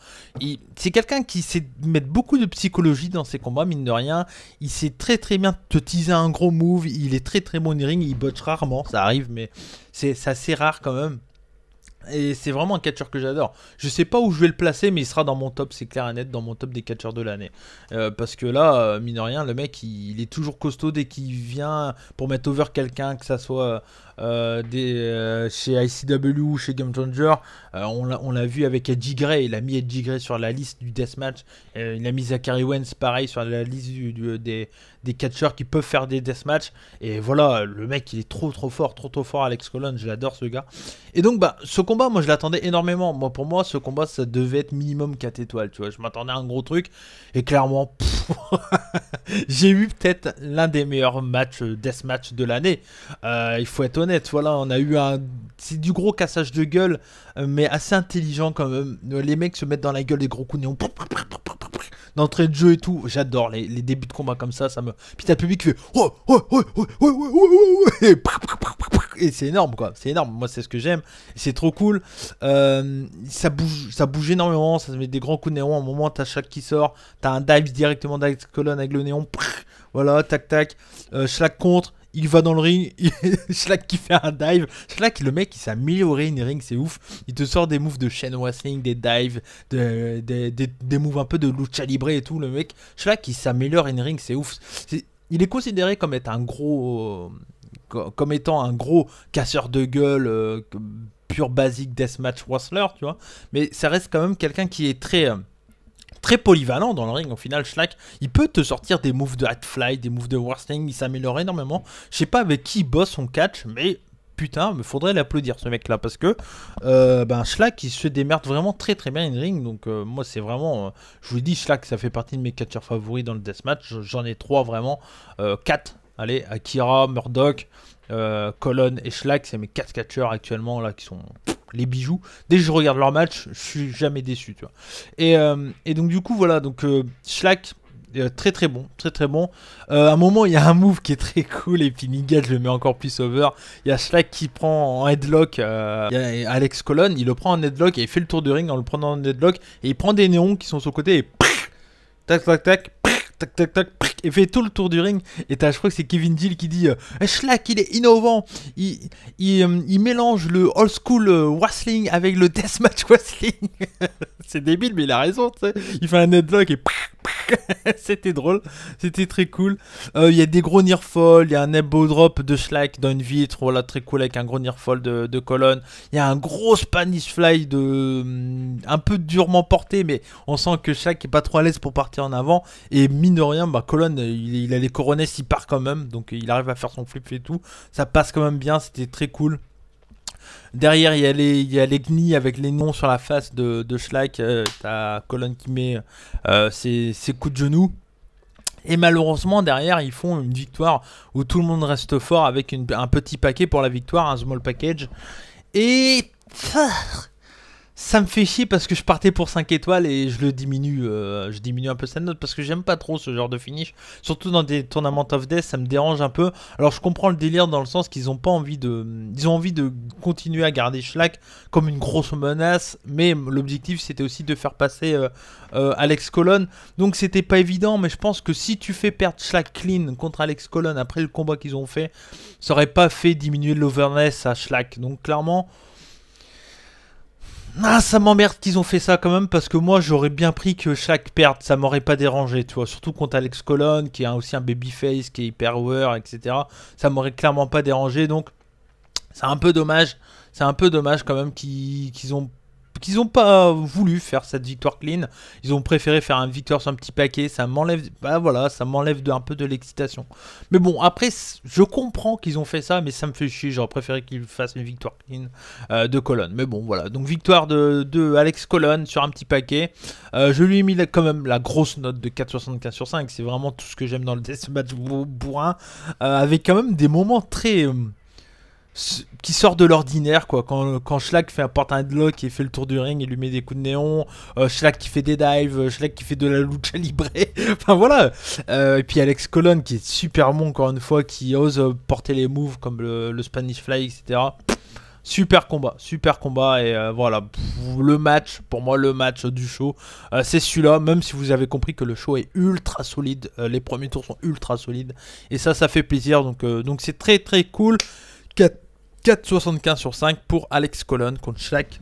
C'est quelqu'un qui sait mettre beaucoup de psychologie dans ses combats, mine de rien. Il sait très bien te teaser un gros move. Il est très bon in-ring. Il botche rarement, ça arrive, mais c'est assez rare quand même. Et c'est vraiment un catcheur que j'adore. Je sais pas où je vais le placer, mais il sera dans mon top, c'est clair et net, dans mon top des catcheurs de l'année. Parce que là, mine de rien, le mec, il est toujours costaud dès qu'il vient pour mettre over quelqu'un, que ça soit chez ICW ou chez Game Changer. On l'a vu avec Eddie Gray, il a mis Eddie Gray sur la liste du deathmatch. Il a mis Zachary Wentz, pareil, sur la liste des catcheurs qui peuvent faire des deathmatchs. Et voilà, le mec, il est trop fort, Alex Colon, je l'adore ce gars. Et donc, ce combat, moi je l'attendais énormément. Pour moi, ce combat, ça devait être minimum 4 étoiles, tu vois. Je m'attendais à un gros truc. Et clairement, j'ai eu peut-être l'un des meilleurs matchs, deathmatch de l'année. Il faut être honnête, voilà, on a eu c'est du gros cassage de gueule, mais assez intelligent quand même. Les mecs se mettent dans la gueule des gros coups de néon. D'entrée de jeu et tout, j'adore les débuts de combat comme ça me... Puis t'as le public qui fait et c'est énorme quoi, c'est énorme, moi c'est ce que j'aime, c'est trop cool. Ça bouge énormément, ça se met des grands coups de néon. À un moment t'as Shlak qui sort, t'as un dive directement d'Alex Colon avec le néon, voilà, tac, Shlak contre. Il va dans le ring, Shlak qui fait un dive. Shlak, le mec, il s'est amélioré in ring, c'est ouf. Il te sort des moves de chain wrestling, des dives, des moves un peu de lucha libre et tout. Le mec, Shlak, il s'améliore in ring, c'est ouf. Il est considéré comme étant un gros casseur de gueule, pur basique deathmatch wrestler, tu vois. Mais ça reste quand même quelqu'un qui est très polyvalent dans le ring. Au final, Shlak, il peut te sortir des moves de Hatfly, des moves de wrestling, il s'améliore énormément. Je sais pas avec qui il bosse son catch, mais putain, il faudrait l'applaudir ce mec là, parce que Shlak, il se démerde vraiment très bien in ring. Donc moi c'est vraiment, je vous dis, Shlak, ça fait partie de mes catcheurs favoris dans le deathmatch. J'en ai 3 vraiment, 4, allez, Akira, Murdoch, Colon et Shlak, c'est mes 4 catcheurs actuellement là qui sont les bijoux. Dès que je regarde leur match, je suis jamais déçu, tu vois. Et donc du coup voilà, donc Shlak, très bon. À un moment il y a un move qui est très cool et puis Nigat je le mets encore plus over. Il y a Shlak qui prend en headlock Alex Colon, il le prend en headlock et il fait le tour de ring en le prenant en headlock et il prend des néons qui sont sur le côté et tac, et fait tout le tour du ring. Et je crois que c'est Kevin Gill qui dit Shlak, il est innovant, il mélange le old school wrestling avec le deathmatch wrestling. C'est débile mais il a raison, tu sais. Il fait un headlock et c'était drôle, c'était très cool. Il y a des gros near fall, il y a un elbow drop de Shlak dans une vitre, voilà, très cool, avec un gros near fall de Colon. Il y a un gros Spanish fly un peu durement porté, mais on sent que Shlak est pas trop à l'aise pour partir en avant. Et mine de rien, Colon, il a les coronesses, il part quand même, donc il arrive à faire son flip et tout. Ça passe quand même bien, c'était très cool. Derrière, il y a les GNI avec les noms sur la face de Shlak. T'as Colonne qui met ses coups de genoux. Et malheureusement, derrière, ils font une victoire où tout le monde reste fort avec un petit paquet pour la victoire, un small package. Et ça me fait chier parce que je partais pour 5 étoiles et je diminue un peu cette note parce que j'aime pas trop ce genre de finish. Surtout dans des Tournament of Death, ça me dérange un peu. Alors je comprends le délire dans le sens qu'ils ont pas envie de... Ils ont envie de continuer à garder Shlak comme une grosse menace, mais l'objectif c'était aussi de faire passer Alex Colon. Donc c'était pas évident, mais je pense que si tu fais perdre Shlak clean contre Alex Colon après le combat qu'ils ont fait, ça aurait pas fait diminuer l'overness à Shlak. Donc clairement... Ah, ça m'emmerde qu'ils ont fait ça quand même parce que moi j'aurais bien pris que Shlak perde, ça m'aurait pas dérangé, tu vois, surtout contre Alex Colon qui est aussi un babyface qui est hyper over, etc. Ça m'aurait clairement pas dérangé, donc c'est un peu dommage quand même qu'ils ont pas voulu faire cette victoire clean. Ils ont préféré faire une victoire sur un petit paquet. Ça m'enlève, ça m'enlève un peu de l'excitation. Mais bon, après, je comprends qu'ils ont fait ça, mais ça me fait chier. J'aurais préféré qu'ils fassent une victoire clean de Colon. Mais bon, voilà. Donc victoire de Alex Colon sur un petit paquet. Je lui ai mis quand même la grosse note de 4,75 sur 5. C'est vraiment tout ce que j'aime dans le deathmatch bourrin, avec quand même des moments très qui sort de l'ordinaire, quoi. Quand Shlak apporte un headlock et fait le tour du ring et lui met des coups de néon, Shlak qui fait des dives, Shlak qui fait de la lucha libre, enfin voilà. Et puis Alex Colon qui est super bon encore une fois, qui ose porter les moves comme le Spanish Fly, etc. Super combat et voilà, le match, pour moi le match du show, c'est celui-là, même si vous avez compris que le show est ultra solide, les premiers tours sont ultra solides et ça fait plaisir, donc c'est très très cool. 4,75 sur 5 pour Alex Colon contre Shlak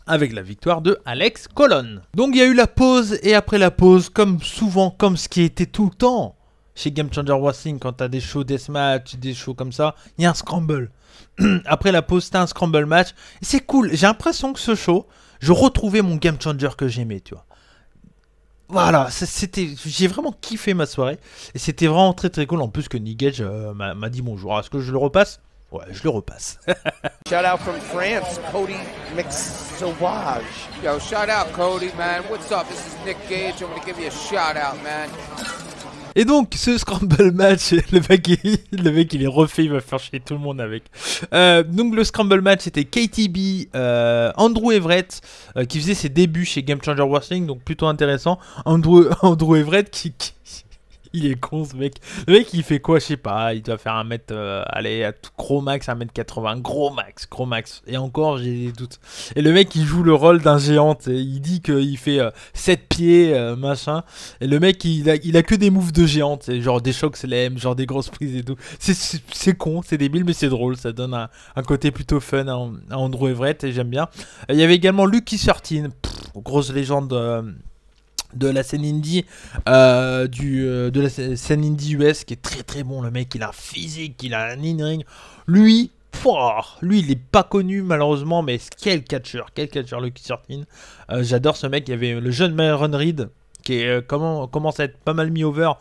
avec la victoire de Alex Colon. Donc il y a eu la pause et après la pause, comme souvent, comme ce qui était tout le temps chez Game Changer Wrestling quand t'as des shows deathmatch, des shows comme ça, il y a un scramble. Après la pause, t'as un scramble match. Et c'est cool, j'ai l'impression que ce show, je retrouvais mon Game Changer que j'aimais, tu vois. Voilà, j'ai vraiment kiffé ma soirée. Et c'était vraiment très très cool. En plus que Nick Gage m'a dit bonjour. Est-ce que je le repasse? Ouais, je le repasse. Shout out from France, Cody McSauvage. Yo, shout out Cody, man. What's up? This is Nick Gage. I'm gonna give you a shout out, man. Et donc, ce scramble match, le mec il est refait, il va faire chier tout le monde avec. Donc, le scramble match, c'était KTB, Andrew Everett, qui faisait ses débuts chez Game Changer Wrestling, donc plutôt intéressant. Andrew Everett qui il est con ce mec. Le mec il fait quoi, je sais pas, il doit faire 1m, allez, à tout gros max, 1m80, gros max. Et encore j'ai des doutes. Et le mec il joue le rôle d'un géant, il dit qu'il fait 7 pieds, machin. Et le mec il a que des moves de géant, genre des chocs slam, genre des grosses prises et tout. C'est con, c'est débile mais c'est drôle, ça donne un côté plutôt fun à Andrew Everett et j'aime bien. Il y avait également Lucky 13, grosse légende de la scène indie, de la scène indie US, qui est très très bon. Le mec il a un physique, il a un in-ring. Lui il est pas connu malheureusement, mais quel catcheur Lucky 13. J'adore ce mec. Il y avait le jeune Myron Reed qui commence à être pas mal mis over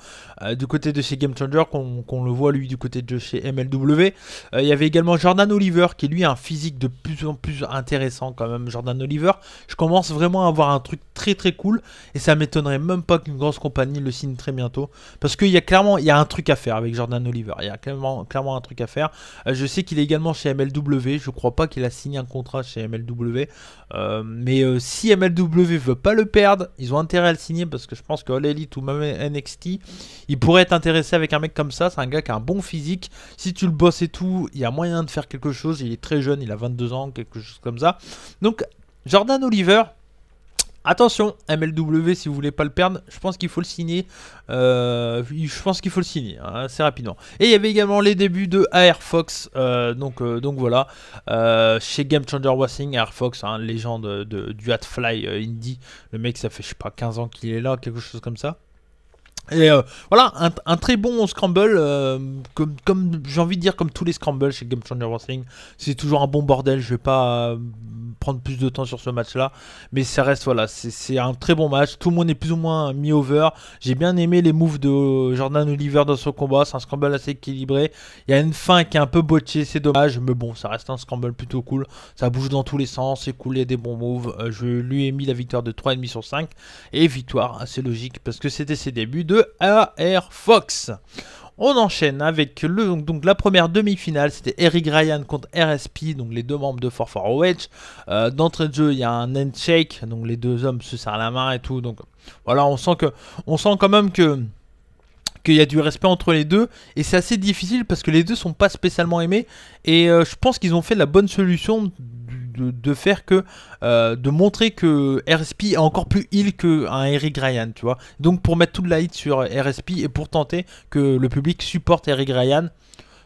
du côté de chez Game Changer, qu'on le voit lui du côté de chez MLW. Il y avait également Jordan Oliver qui lui a un physique de plus en plus intéressant quand même. Jordan Oliver, je commence vraiment à avoir un truc très très cool et ça m'étonnerait même pas qu'une grosse compagnie le signe très bientôt, parce qu'il y a un truc à faire avec Jordan Oliver, il y a clairement un truc à faire. Je sais qu'il est également chez MLW, je crois pas qu'il a signé un contrat chez MLW, mais si MLW veut pas le perdre, ils ont intérêt à le signer, parce que je pense que All Elite ou même NXT, il pourrait être intéressé avec un mec comme ça. C'est un gars qui a un bon physique, si tu le bosses et tout, il y a moyen de faire quelque chose. Il est très jeune, il a 22 ans, quelque chose comme ça. Donc Jordan Oliver, attention, MLW, si vous voulez pas le perdre, je pense qu'il faut le signer. Assez rapidement. Et il y avait également les débuts de AR Fox. Donc voilà. Chez Game Changer Wrestling, AR Fox, légende du Hatfly Indie. Le mec, ça fait, je sais pas, 15 ans qu'il est là, quelque chose comme ça. Et voilà, un très bon scramble, comme j'ai envie de dire, comme tous les scrambles chez Game Changer Wrestling. C'est toujours un bon bordel, je vais pas prendre plus de temps sur ce match-là. Mais ça reste, voilà, c'est un très bon match. Tout le monde est plus ou moins mis over. J'ai bien aimé les moves de Jordan Oliver dans ce combat. C'est un scramble assez équilibré. Il y a une fin qui est un peu botchée, c'est dommage. Mais bon, ça reste un scramble plutôt cool. Ça bouge dans tous les sens, c'est cool, il y a des bons moves. Je lui ai mis la victoire de 3,5 sur 5. Et victoire assez logique parce que c'était ses débuts de AR Fox. On enchaîne avec donc la première demi-finale, c'était Eric Ryan contre RSP, donc les deux membres de 4-4 d'entrée de jeu, il y a un handshake, donc les deux hommes se serrent la main et tout. Donc voilà, on sent quand même qu'il y a du respect entre les deux, et c'est assez difficile parce que les deux sont pas spécialement aimés, et je pense qu'ils ont fait la bonne solution de faire que de montrer que RSP est encore plus heal qu'un Eric Ryan, tu vois. Donc pour mettre toute la hit sur RSP et pour tenter que le public supporte Eric Ryan,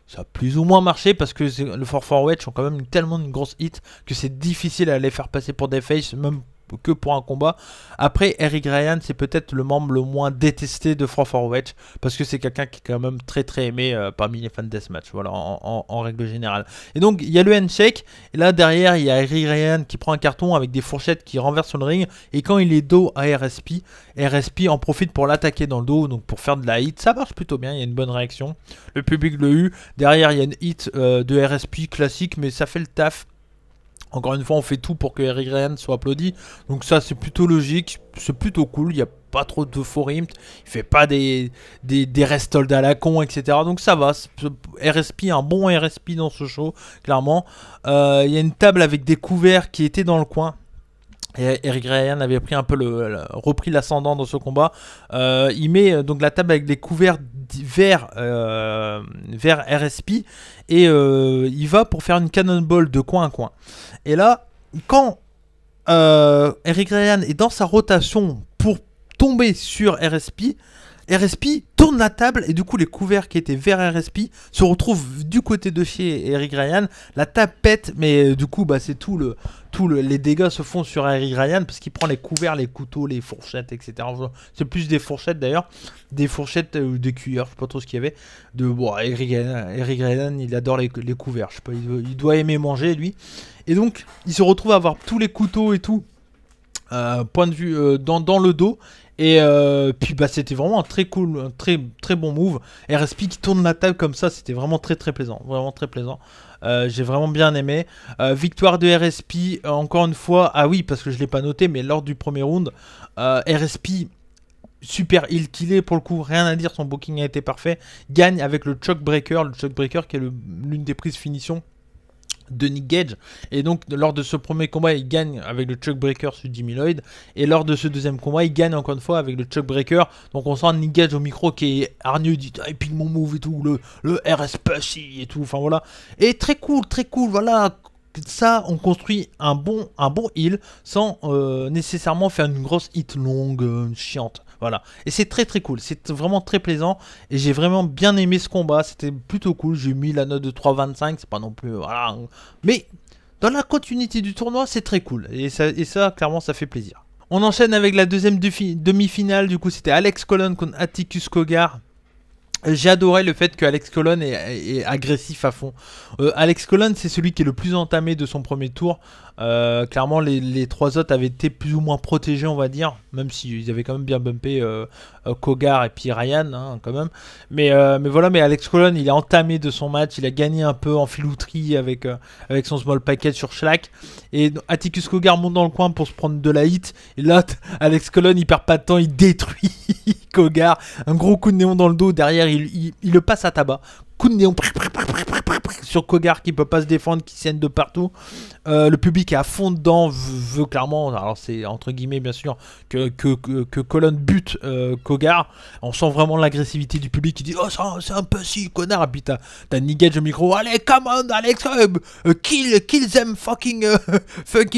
ça a plus ou moins marché parce que le 4-4 Wedge ont quand même tellement une grosse hit que c'est difficile à les faire passer pour des faces, même que pour un combat. Après, Eric Ryan, c'est peut-être le membre le moins détesté de 4-4 Wedge parce que c'est quelqu'un qui est quand même très très aimé parmi les fans de deathmatch, voilà, en règle générale. Et donc, il y a le handshake, et là derrière, il y a Eric Ryan qui prend un carton avec des fourchettes qui renverse sur le ring, et quand il est dos à RSP, RSP en profite pour l'attaquer dans le dos, donc pour faire de la hit. Ça marche plutôt bien, il y a une bonne réaction. Le public le eu. Derrière, il y a une hit de RSP classique, mais ça fait le taf. Encore une fois, on fait tout pour que Eric Ryan soit applaudi. Donc ça, c'est plutôt logique. C'est plutôt cool. Il n'y a pas trop de faux rimes. Il fait pas des restolds à la con, etc. Donc ça va. RSP, un bon RSP dans ce show, clairement. Il y a une table avec des couverts qui étaient dans le coin. Et Eric Ryan avait pris un peu repris l'ascendant dans ce combat. Il met donc la table avec des couverts vers RSP, et il va pour faire une cannonball de coin à coin. Et là, quand Eric Ryan est dans sa rotation pour tomber sur RSP, RSP tourne la table, et du coup les couverts qui étaient vers RSP se retrouvent du côté de chez Eric Ryan. La table pète, mais du coup c'est les dégâts se font sur Eric Ryan parce qu'il prend les couverts, les couteaux, les fourchettes, etc. C'est plus des fourchettes d'ailleurs, des fourchettes ou des cuillères, je sais pas trop ce qu'il y avait. Eric Ryan, il adore les couverts, je sais pas, il doit aimer manger lui. Et donc il se retrouve à avoir tous les couteaux et tout, point de vue dans le dos. Et puis c'était vraiment un très cool, un très très bon move. RSP qui tourne la table comme ça, c'était vraiment très très plaisant, vraiment très plaisant. J'ai vraiment bien aimé. Victoire de RSP, encore une fois. Ah oui, parce que je l'ai pas noté, mais lors du premier round, RSP, super heal qu'il est pour le coup, rien à dire, son booking a été parfait. Gagne avec le choke breaker qui est l'une des prises finition de Nick Gage. Et donc lors de ce premier combat, il gagne avec le chuck breaker sur Jimmy Lloyd, et lors de ce deuxième combat, il gagne encore une fois avec le chuck breaker. Donc on sent Nick Gage au micro qui est hargneux, dit ah, pique mon move et tout, le RS Pussy et tout, enfin voilà. Et très cool, voilà. Ça, on construit un bon heal sans nécessairement faire une grosse hit longue, chiante. Voilà. Et c'est très très cool. C'est vraiment très plaisant. Et j'ai vraiment bien aimé ce combat. C'était plutôt cool. J'ai mis la note de 3,25. C'est pas non plus. Voilà. Mais dans la continuité du tournoi, c'est très cool. Et ça, clairement, ça fait plaisir. On enchaîne avec la deuxième demi-finale. Du coup, c'était Alex Colon contre Atticus Cogar. J'ai adoré le fait que Alex Colon est agressif à fond. Alex Colon, c'est celui qui est le plus entamé de son premier tour. Clairement, les trois autres avaient été plus ou moins protégés, on va dire. Même s'ils avaient quand même bien bumpé Cogar et puis Ryan, hein, quand même. Mais voilà, mais Alex Colon, il est entamé de son match. Il a gagné un peu en filouterie avec son small package sur Shlak. Et Atticus Cogar monte dans le coin pour se prendre de la hit. Et là, Alex Colon, il perd pas de temps, il détruit Cogar. Un gros coup de néon dans le dos. Derrière, il le passe à tabac. Coup de néon sur Cogar qui peut pas se défendre, qui saigne de partout. Le public est à fond dedans, veut clairement, alors c'est entre guillemets bien sûr, que Colon bute Cogar. On sent vraiment l'agressivité du public qui dit oh c'est un pussy connard. Et puis t'as Nick Gage au micro, allez come on Alex, kill them fucking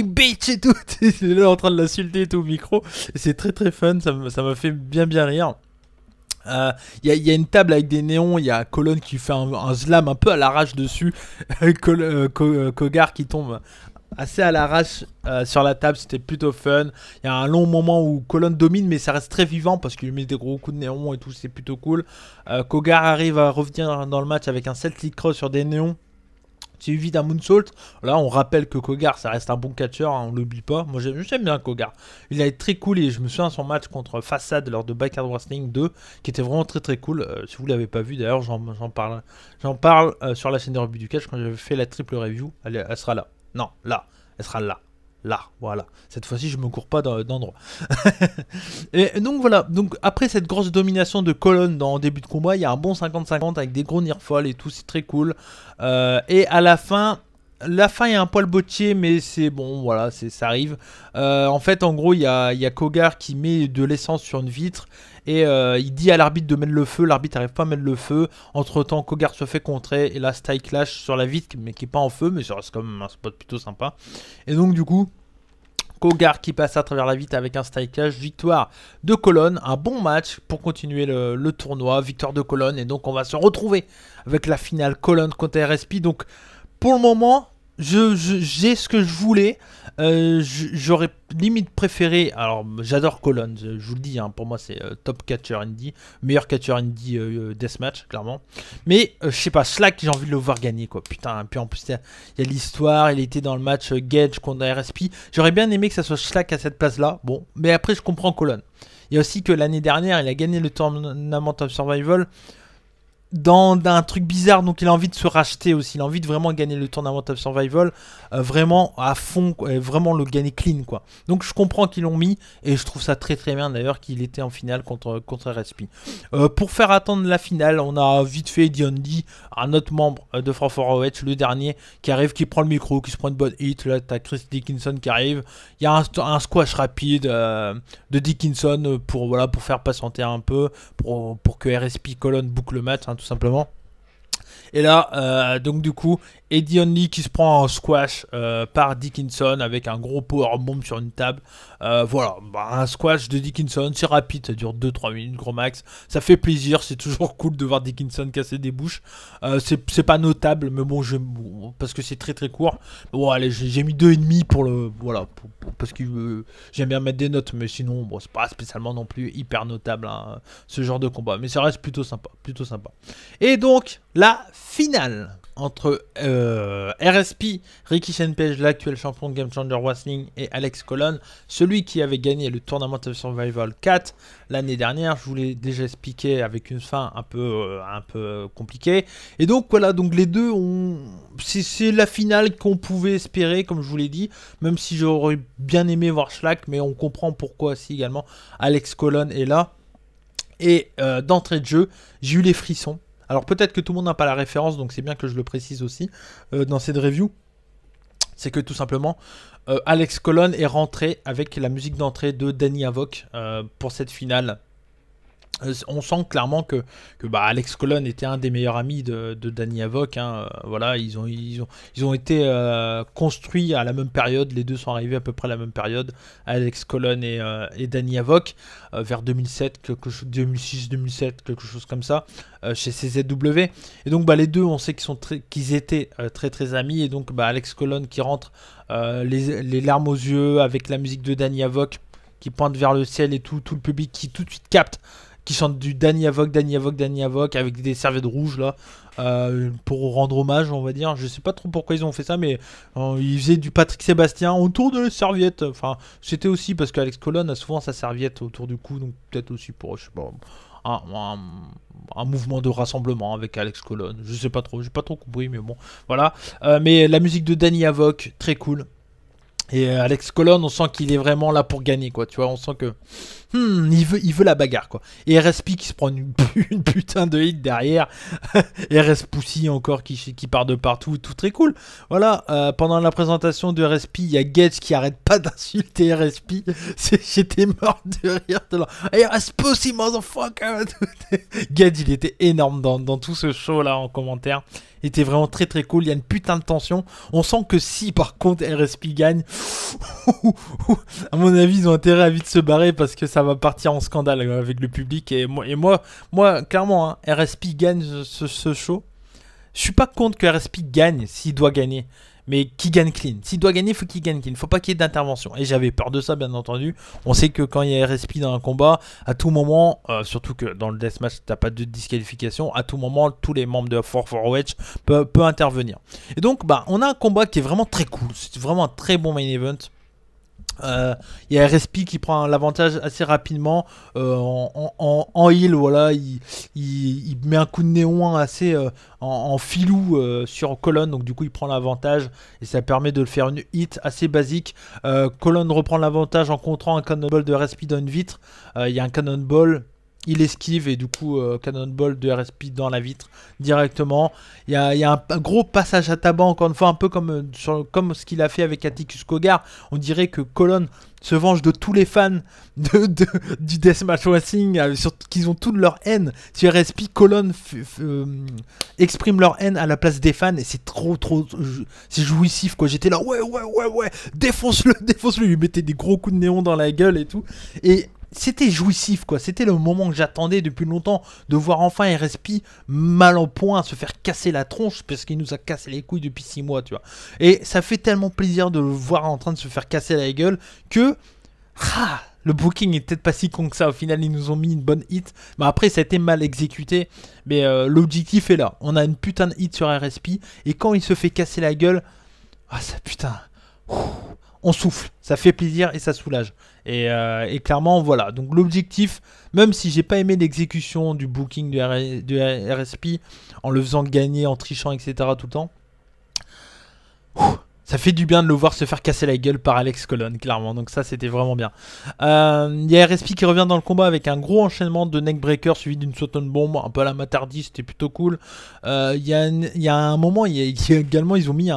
bitch et tout. Il est là en train de l'insulter et tout au micro. C'est très très fun, ça m'a fait bien rire. Il y a une table avec des néons, il y a Colon qui fait un slam un peu à l'arrache dessus, Cogar qui tombe assez à l'arrache sur la table, c'était plutôt fun. Il y a un long moment où Colon domine, mais ça reste très vivant parce qu'il met des gros coups de néon et tout, c'est plutôt cool. Kogar arrive à revenir dans le match avec un Celtic Cross sur des néons, suivi d'un moonsault. Là, on rappelle que Kogar, ça reste un bon catcheur, hein, on l'oublie pas. Moi, j'aime bien Kogar. Il a été très cool et je me souviens de son match contre Façade lors de Backyard Wrestling 2, qui était vraiment très très cool. Si vous l'avez pas vu, d'ailleurs, j'en parle sur la chaîne de Revue du Catch quand j'avais fait la triple review. Elle sera là. Non, là. Elle sera là. Là, voilà. Cette fois-ci, je me cours pas d'endroit. Et donc voilà. Donc après cette grosse domination de Colon dans début de combat, il y a un bon 50-50 avec des gros nearfalls et tout, c'est très cool. Et à la fin il y a un poil botché, mais c'est bon, voilà, ça arrive. En fait, en gros, il y a Kogar qui met de l'essence sur une vitre et il dit à l'arbitre de mettre le feu. L'arbitre n'arrive pas à mettre le feu. Entre temps, Kogar se fait contrer et là, Style clash sur la vitre, mais qui est pas en feu, mais ça reste quand même un spot plutôt sympa. Et donc, du coup, Kogar qui passe à travers la vitre avec un Style clash, victoire de Colon, un bon match pour continuer le tournoi, victoire de Colon. Et donc, on va se retrouver avec la finale Colon contre RSP. Donc, pour le moment, j'ai ce que je voulais. J'aurais limite préféré. Alors, j'adore Colon, je vous le dis, hein, pour moi c'est top catcher indie, meilleur catcher indie deathmatch, clairement. Mais je sais pas, Slack, j'ai envie de le voir gagner, quoi. Putain, puis en plus, il y a l'histoire, il était dans le match Gage contre RSP. J'aurais bien aimé que ça soit Slack à cette place-là. Bon, mais après, je comprends Colon. Il y a aussi que l'année dernière, il a gagné le Tournament of Survival dans un truc bizarre, donc il a envie de se racheter aussi, il a envie de vraiment gagner le Tournament of Survival, vraiment à fond, vraiment le gagner clean, quoi. Donc je comprends qu'ils l'ont mis, et je trouve ça très très bien d'ailleurs qu'il était en finale contre RSP. Pour faire attendre la finale, on a vite fait Eddie Andy, un autre membre de For4OH, le dernier, qui arrive, qui prend le micro, qui se prend une bonne hit. Là t'as Chris Dickinson qui arrive, il y a un squash rapide de Dickinson pour faire patienter un peu, pour que RSP Colon boucle le match, hein, tout simplement. Et là, donc du coup, Eddie Only qui se prend en squash par Dickinson avec un gros powerbomb sur une table. Voilà, un squash de Dickinson, c'est rapide, ça dure 2-3 minutes, gros max. Ça fait plaisir, c'est toujours cool de voir Dickinson casser des bouches. C'est pas notable, mais bon, parce que c'est très très court. Bon, allez, j'ai mis 2,5 pour le. Voilà, parce que j'aime bien mettre des notes, mais sinon, bon, c'est pas spécialement non plus hyper notable, hein, ce genre de combat. Mais ça reste plutôt sympa, plutôt sympa. Et donc, la finale entre RSP, Ricky Shane Page, l'actuel champion de Game Changer Wrestling, et Alex Colon, celui qui avait gagné le Tournament of Survival 4 l'année dernière. Je vous l'ai déjà expliqué avec une fin un peu compliquée. Et donc voilà, donc les deux c'est la finale qu'on pouvait espérer, comme je vous l'ai dit, même si j'aurais bien aimé voir Schlack, mais on comprend pourquoi aussi également Alex Colon est là. Et d'entrée de jeu, j'ai eu les frissons. Alors peut-être que tout le monde n'a pas la référence, donc c'est bien que je le précise aussi dans cette review. C'est que tout simplement, Alex Colon est rentré avec la musique d'entrée de Danny Havoc pour cette finale. On sent clairement que Alex Colon était un des meilleurs amis de Danny Havoc, hein. Voilà, ils ont été construits à la même période. Les deux sont arrivés à peu près à la même période, Alex Colon et Danny Havoc, vers 2007, 2006-2007, quelque chose comme ça, chez CZW. Et donc les deux, on sait qu'ils étaient très très amis. Et donc Alex Colon qui rentre les larmes aux yeux avec la musique de Danny Havoc qui pointe vers le ciel, et tout le public qui tout de suite capte, qui chante du Danny Havoc, Danny Havoc, Danny Havoc, avec des serviettes rouges là, pour rendre hommage, on va dire. Je sais pas trop pourquoi ils ont fait ça, mais ils faisaient du Patrick Sébastien autour de la serviette. Enfin, c'était aussi parce qu'Alex Colon a souvent sa serviette autour du cou, donc peut-être aussi pour, je sais pas, un mouvement de rassemblement avec Alex Colon. Je sais pas trop, j'ai pas trop compris, mais bon, voilà. Mais la musique de Danny Havoc, très cool. Et Alex Colon, on sent qu'il est vraiment là pour gagner, quoi. Tu vois, on sent que il veut la bagarre, quoi. Et RSP qui se prend une putain de hit derrière. Et RS Pussy encore qui part de partout, tout très cool. Voilà, pendant la présentation de RSP, il y a Gage qui arrête pas d'insulter RSP. J'étais mort de rire. Hey, RS Pussy, motherfucker. Gage, il était énorme dans tout ce show là en commentaire. Il était vraiment très très cool, il y a une putain de tension. On sent que si par contre RSP gagne, à mon avis ils ont intérêt à vite se barrer parce que ça va partir en scandale avec le public. Et moi clairement, hein, RSP gagne ce show. Je suis pas contre que RSP gagne s'il doit gagner. mais qui gagne clean. S'il doit gagner, il faut qu'il gagne clean. Faut pas qu'il y ait d'intervention. Et j'avais peur de ça, bien entendu. On sait que quand il y a RSP dans un combat, à tout moment, surtout que dans le deathmatch, t'as pas de disqualification, à tout moment, tous les membres de 4 Wedge peuvent intervenir. Et donc, bah, on a un combat qui est vraiment très cool. C'est vraiment un très bon main event. Il y a RSP qui prend l'avantage assez rapidement en heal, voilà, il met un coup de néon assez en filou sur Colon, donc du coup il prend l'avantage et ça permet de le faire une hit assez basique. Colon reprend l'avantage en contrant un cannonball de RSP dans une vitre. Il y a un cannonball, il esquive et du coup cannonball de RSP dans la vitre directement. Il y a un gros passage à tabac, encore une fois, un peu comme ce qu'il a fait avec Atticus Cogar. On dirait que Colon se venge de tous les fans du Deathmatch Wrestling, qu'ils ont toute leur haine. Sur RSP, Colon exprime leur haine à la place des fans et c'est trop, c'est jouissif quoi. J'étais là, ouais, défonce-le, il lui mettait des gros coups de néon dans la gueule et tout. Et c'était jouissif quoi, c'était le moment que j'attendais depuis longtemps, de voir enfin RSP mal en point, se faire casser la tronche, parce qu'il nous a cassé les couilles depuis 6 mois, tu vois. Et ça fait tellement plaisir de le voir en train de se faire casser la gueule, que le booking est peut-être pas si con que ça, au final ils nous ont mis une bonne hit, mais après ça a été mal exécuté, mais l'objectif est là, on a une putain de hit sur RSP, et quand il se fait casser la gueule, ça putain... on souffle, ça fait plaisir et ça soulage. Et clairement, voilà. Donc l'objectif, même si j'ai pas aimé l'exécution du booking de RSP, en le faisant gagner, en trichant, etc. tout le temps, ça fait du bien de le voir se faire casser la gueule par Alex Colon, clairement. Donc ça, c'était vraiment bien. Il y a RSP qui revient dans le combat avec un gros enchaînement de neckbreaker suivi d'une Swanton bomb, un peu à la Matardi, c'était plutôt cool. Il y a un moment, également, ils ont mis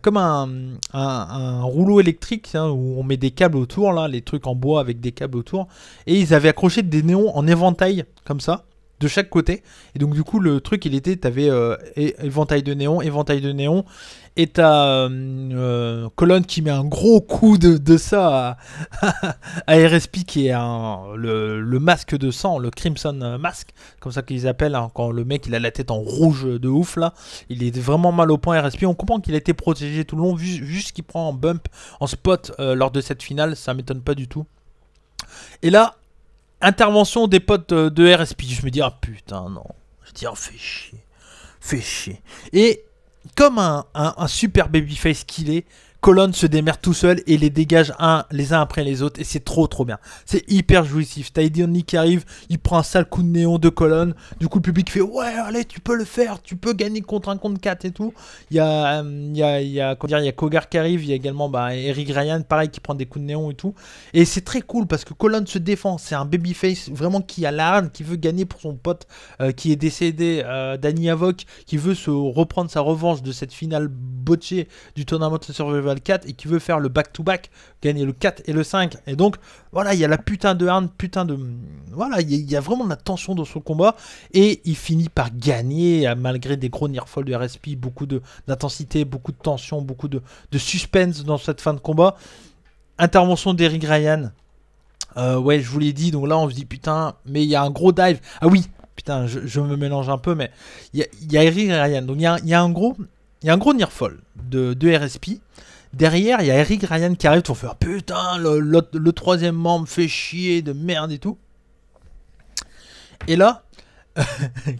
comme un rouleau électrique, hein, où on met des câbles autour, là, les trucs en bois avec des câbles autour. Et ils avaient accroché des néons en éventail, comme ça, de chaque côté. Et donc du coup, le truc, t'avais éventail de néon, et t'as Colon qui met un gros coup de ça à RSP, qui est le masque de sang, le Crimson Mask, comme ça qu'ils appellent, hein, quand le mec il a la tête en rouge de ouf là, il est vraiment mal au point RSP. On comprend qu'il a été protégé tout le long, vu ce qu'il prend en bump, en spot lors de cette finale, ça m'étonne pas du tout. Et là, intervention des potes de RSP, je me dis putain non, je dis fais chier. Et comme un super babyface qu'il est, Colon se démerde tout seul et les dégage les uns après les autres, et c'est trop bien. C'est hyper jouissif. T'as Eddie Only qui arrive, il prend un sale coup de néon de Colon. Du coup le public fait ouais allez tu peux le faire, tu peux gagner contre 1 contre 4 et tout. Il y a Cogar qui arrive, il y a également Eric Ryan pareil qui prend des coups de néon et tout. Et c'est très cool parce que Colon se défend, c'est un babyface vraiment qui a la haine, qui veut gagner pour son pote qui est décédé, Danny Havoc, qui veut se reprendre sa revanche de cette finale botchée du Tournament de Survival 4 et qui veut faire le back-to-back, gagner le 4 et le 5. Et donc, voilà, il y a la putain de harne, voilà, il y a vraiment de la tension dans ce combat. Et il finit par gagner, malgré des gros nearfalls de RSP, beaucoup d'intensité, beaucoup de tension, beaucoup de suspense dans cette fin de combat. Intervention d'Eric Ryan. Ouais, je vous l'ai dit, donc là, on se dit, putain, mais il y a un gros dive. Ah oui, putain, je me mélange un peu, mais il y a Eric Ryan. Donc, il y a un gros nearfall de RSP. Derrière, il y a Eric Ryan qui arrive, on fait putain, le troisième membre fait chier de merde et tout. Et là,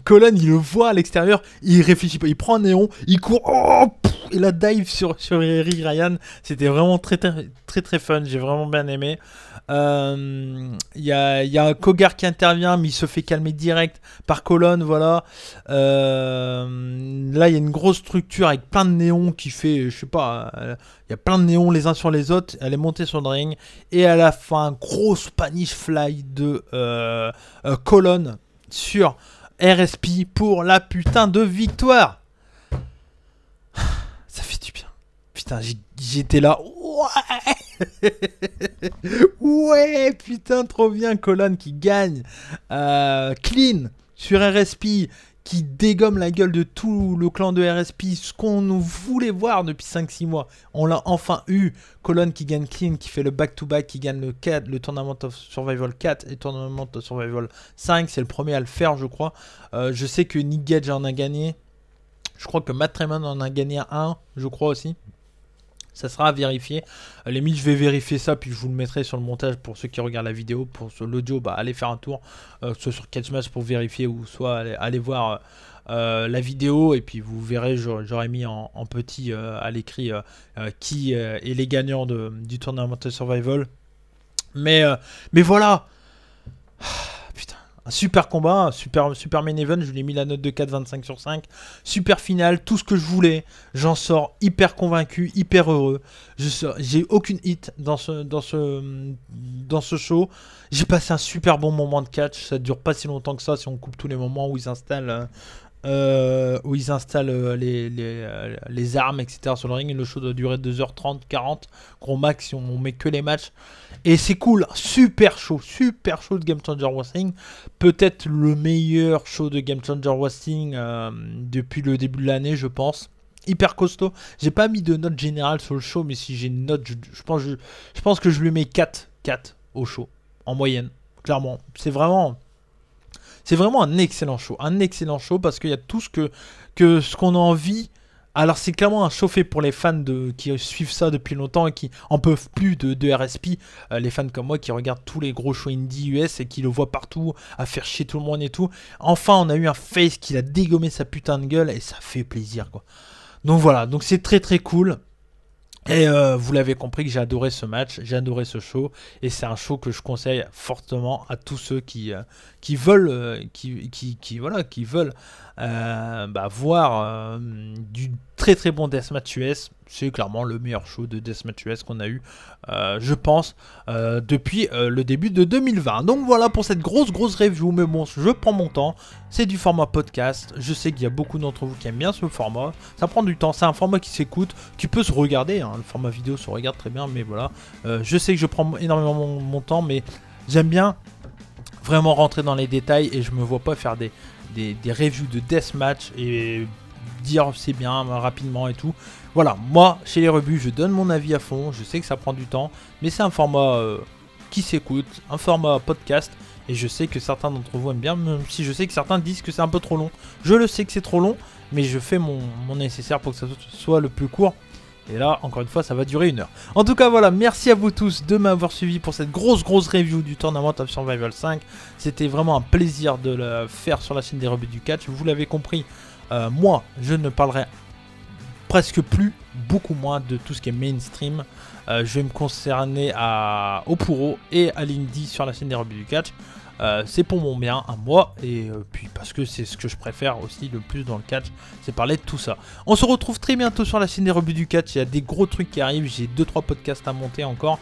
Colon, il le voit à l'extérieur, il réfléchit pas, il prend un néon, il court, et la dive sur Eric Ryan. C'était vraiment très fun, j'ai vraiment bien aimé. Il y a un Cogar qui intervient, mais il se fait calmer direct par Colon, voilà. Là, il y a une grosse structure avec plein de néons qui fait, je sais pas, il y a plein de néons les uns sur les autres. Elle est montée sur le ring. Et à la fin, gros Spanish Fly de Colon sur RSP pour la putain de victoire. Ça fait du bien. Putain, j'étais là. Ouais. Ouais, putain, trop bien. Colon qui gagne. Clean sur RSP, qui dégomme la gueule de tout le clan de RSP. Ce qu'on nous voulait voir depuis 5-6 mois. On l'a enfin eu. Colon qui gagne clean, qui fait le back-to-back, qui gagne le 4, le Tournament of Survival 4 et Tournament of Survival 5. C'est le premier à le faire, je crois. Je sais que Nick Gage en a gagné. Je crois que Matt Tremont en a gagné un, je crois aussi. Ça sera à vérifier. À la limite, je vais vérifier ça, puis je vous le mettrai sur le montage pour ceux qui regardent la vidéo. Pour l'audio, bah, allez faire un tour, soit sur Catchmatch pour vérifier, ou soit allez voir la vidéo, et puis vous verrez, j'aurais mis en petit à l'écrit qui est les gagnants du tournament de Survival. Mais voilà. Putain, un super combat, un super main event. Je lui ai mis la note de 4,25 sur 5. Super finale, tout ce que je voulais. J'en sors hyper convaincu, hyper heureux. J'ai aucune hit dans ce show. J'ai passé un super bon moment de catch. Ça dure pas si longtemps que ça si on coupe tous les moments où ils installent les armes, etc. sur le ring. Le show doit durer 2h30, 40, gros max si on met que les matchs. Et c'est cool, super show de Game Changer Wrestling. Peut-être le meilleur show de Game Changer Wrestling depuis le début de l'année, je pense. Hyper costaud. J'ai pas mis de note générale sur le show, mais si j'ai une note, je pense que je lui mets 4 au show, en moyenne, clairement. C'est vraiment un excellent show parce qu'il y a tout ce qu'on a envie. Alors c'est clairement un show fait pour les fans qui suivent ça depuis longtemps et qui en peuvent plus de RSP. Les fans comme moi qui regardent tous les gros shows indie US et qui le voient partout à faire chier tout le monde et tout. Enfin, on a eu un face qui a dégommé sa putain de gueule et ça fait plaisir, quoi. Donc voilà, donc c'est très très cool. Et vous l'avez compris que j'ai adoré ce match, j'ai adoré ce show, et c'est un show que je conseille fortement à tous ceux qui veulent voir du très très bon Deathmatch US. C'est clairement le meilleur show de Deathmatch US qu'on a eu, je pense, depuis le début de 2020. Donc voilà pour cette grosse review, mais bon, je prends mon temps, c'est du format podcast. Je sais qu'il y a beaucoup d'entre vous qui aiment bien ce format, ça prend du temps, c'est un format qui s'écoute, qui peut se regarder, hein. Le format vidéo se regarde très bien, mais voilà, je sais que je prends énormément mon temps, mais j'aime bien vraiment rentrer dans les détails, et je me vois pas faire des reviews de Deathmatch et dire c'est bien rapidement et tout. Voilà, moi chez les rebuts je donne mon avis à fond, je sais que ça prend du temps, mais c'est un format qui s'écoute, un format podcast, et je sais que certains d'entre vous aiment bien, même si je sais que certains disent que c'est un peu trop long. Je le sais que c'est trop long, mais je fais mon nécessaire pour que ça soit le plus court. Et là, encore une fois, ça va durer 1 heure. En tout cas, voilà, merci à vous tous de m'avoir suivi pour cette grosse review du Tournament of Survival 5. C'était vraiment un plaisir de le faire sur la chaîne des rebuts du catch. Vous l'avez compris, moi, je ne parlerai presque plus, beaucoup moins de tout ce qui est mainstream. Je vais me concerner au Puro et à l'Indie sur la chaîne des rebuts du catch. C'est pour mon bien à moi, et puis parce que c'est ce que je préfère aussi le plus dans le catch, c'est parler de tout ça. On se retrouve très bientôt sur la chaîne des rebuts du catch. Il y a des gros trucs qui arrivent, j'ai 2-3 podcasts à monter encore.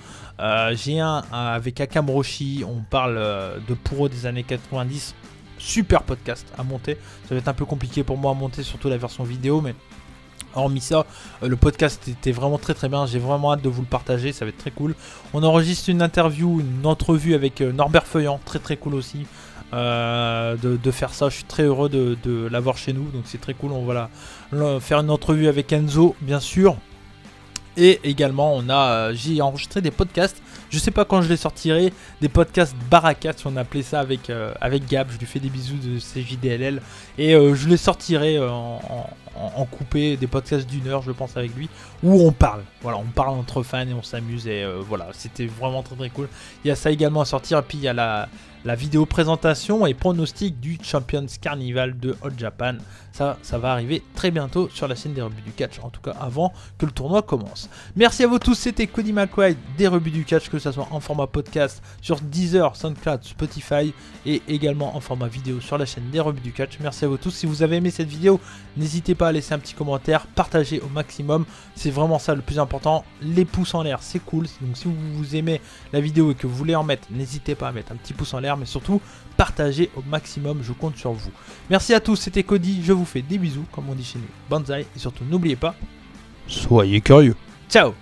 J'ai un avec Akam Roshi, on parle de Puro des années 90, super podcast à monter. Ça va être un peu compliqué pour moi à monter, surtout la version vidéo, mais hormis ça, le podcast était vraiment très bien. J'ai vraiment hâte de vous le partager, ça va être très cool. On enregistre une entrevue avec Norbert Feuillant, très cool aussi, de faire ça. Je suis très heureux de l'avoir chez nous, donc c'est très cool. On va faire une entrevue avec Enzo, bien sûr. Et également, j'ai enregistré des podcasts. Je sais pas quand je les sortirai, des podcasts Barakat, si on appelait ça, avec Gab. Je lui fais des bisous de CJDLL. Et je les sortirai en coupé, des podcasts d'1 heure, je pense, avec lui, où on parle. Voilà, on parle entre fans et on s'amuse. Et voilà, c'était vraiment très cool. Il y a ça également à sortir. Et puis il y a la vidéo présentation et pronostic du Champions Carnival de All Japan. Ça va arriver très bientôt sur la chaîne des rebuts du catch, en tout cas avant que le tournoi commence. Merci à vous tous, c'était Cody McWhite des rebuts du catch, que ce soit en format podcast sur Deezer, SoundCloud, Spotify, et également en format vidéo sur la chaîne des rebuts du catch. Merci à vous tous. Si vous avez aimé cette vidéo, n'hésitez pas à laisser un petit commentaire, partagez au maximum, c'est vraiment ça le plus important. Les pouces en l'air, c'est cool, donc si vous aimez la vidéo et que vous voulez en mettre, n'hésitez pas à mettre un petit pouce en l'air, mais surtout partagez au maximum, je compte sur vous. Merci à tous, c'était Cody, je vous fais des bisous, comme on dit chez nous, banzai, et surtout n'oubliez pas, soyez curieux. Ciao.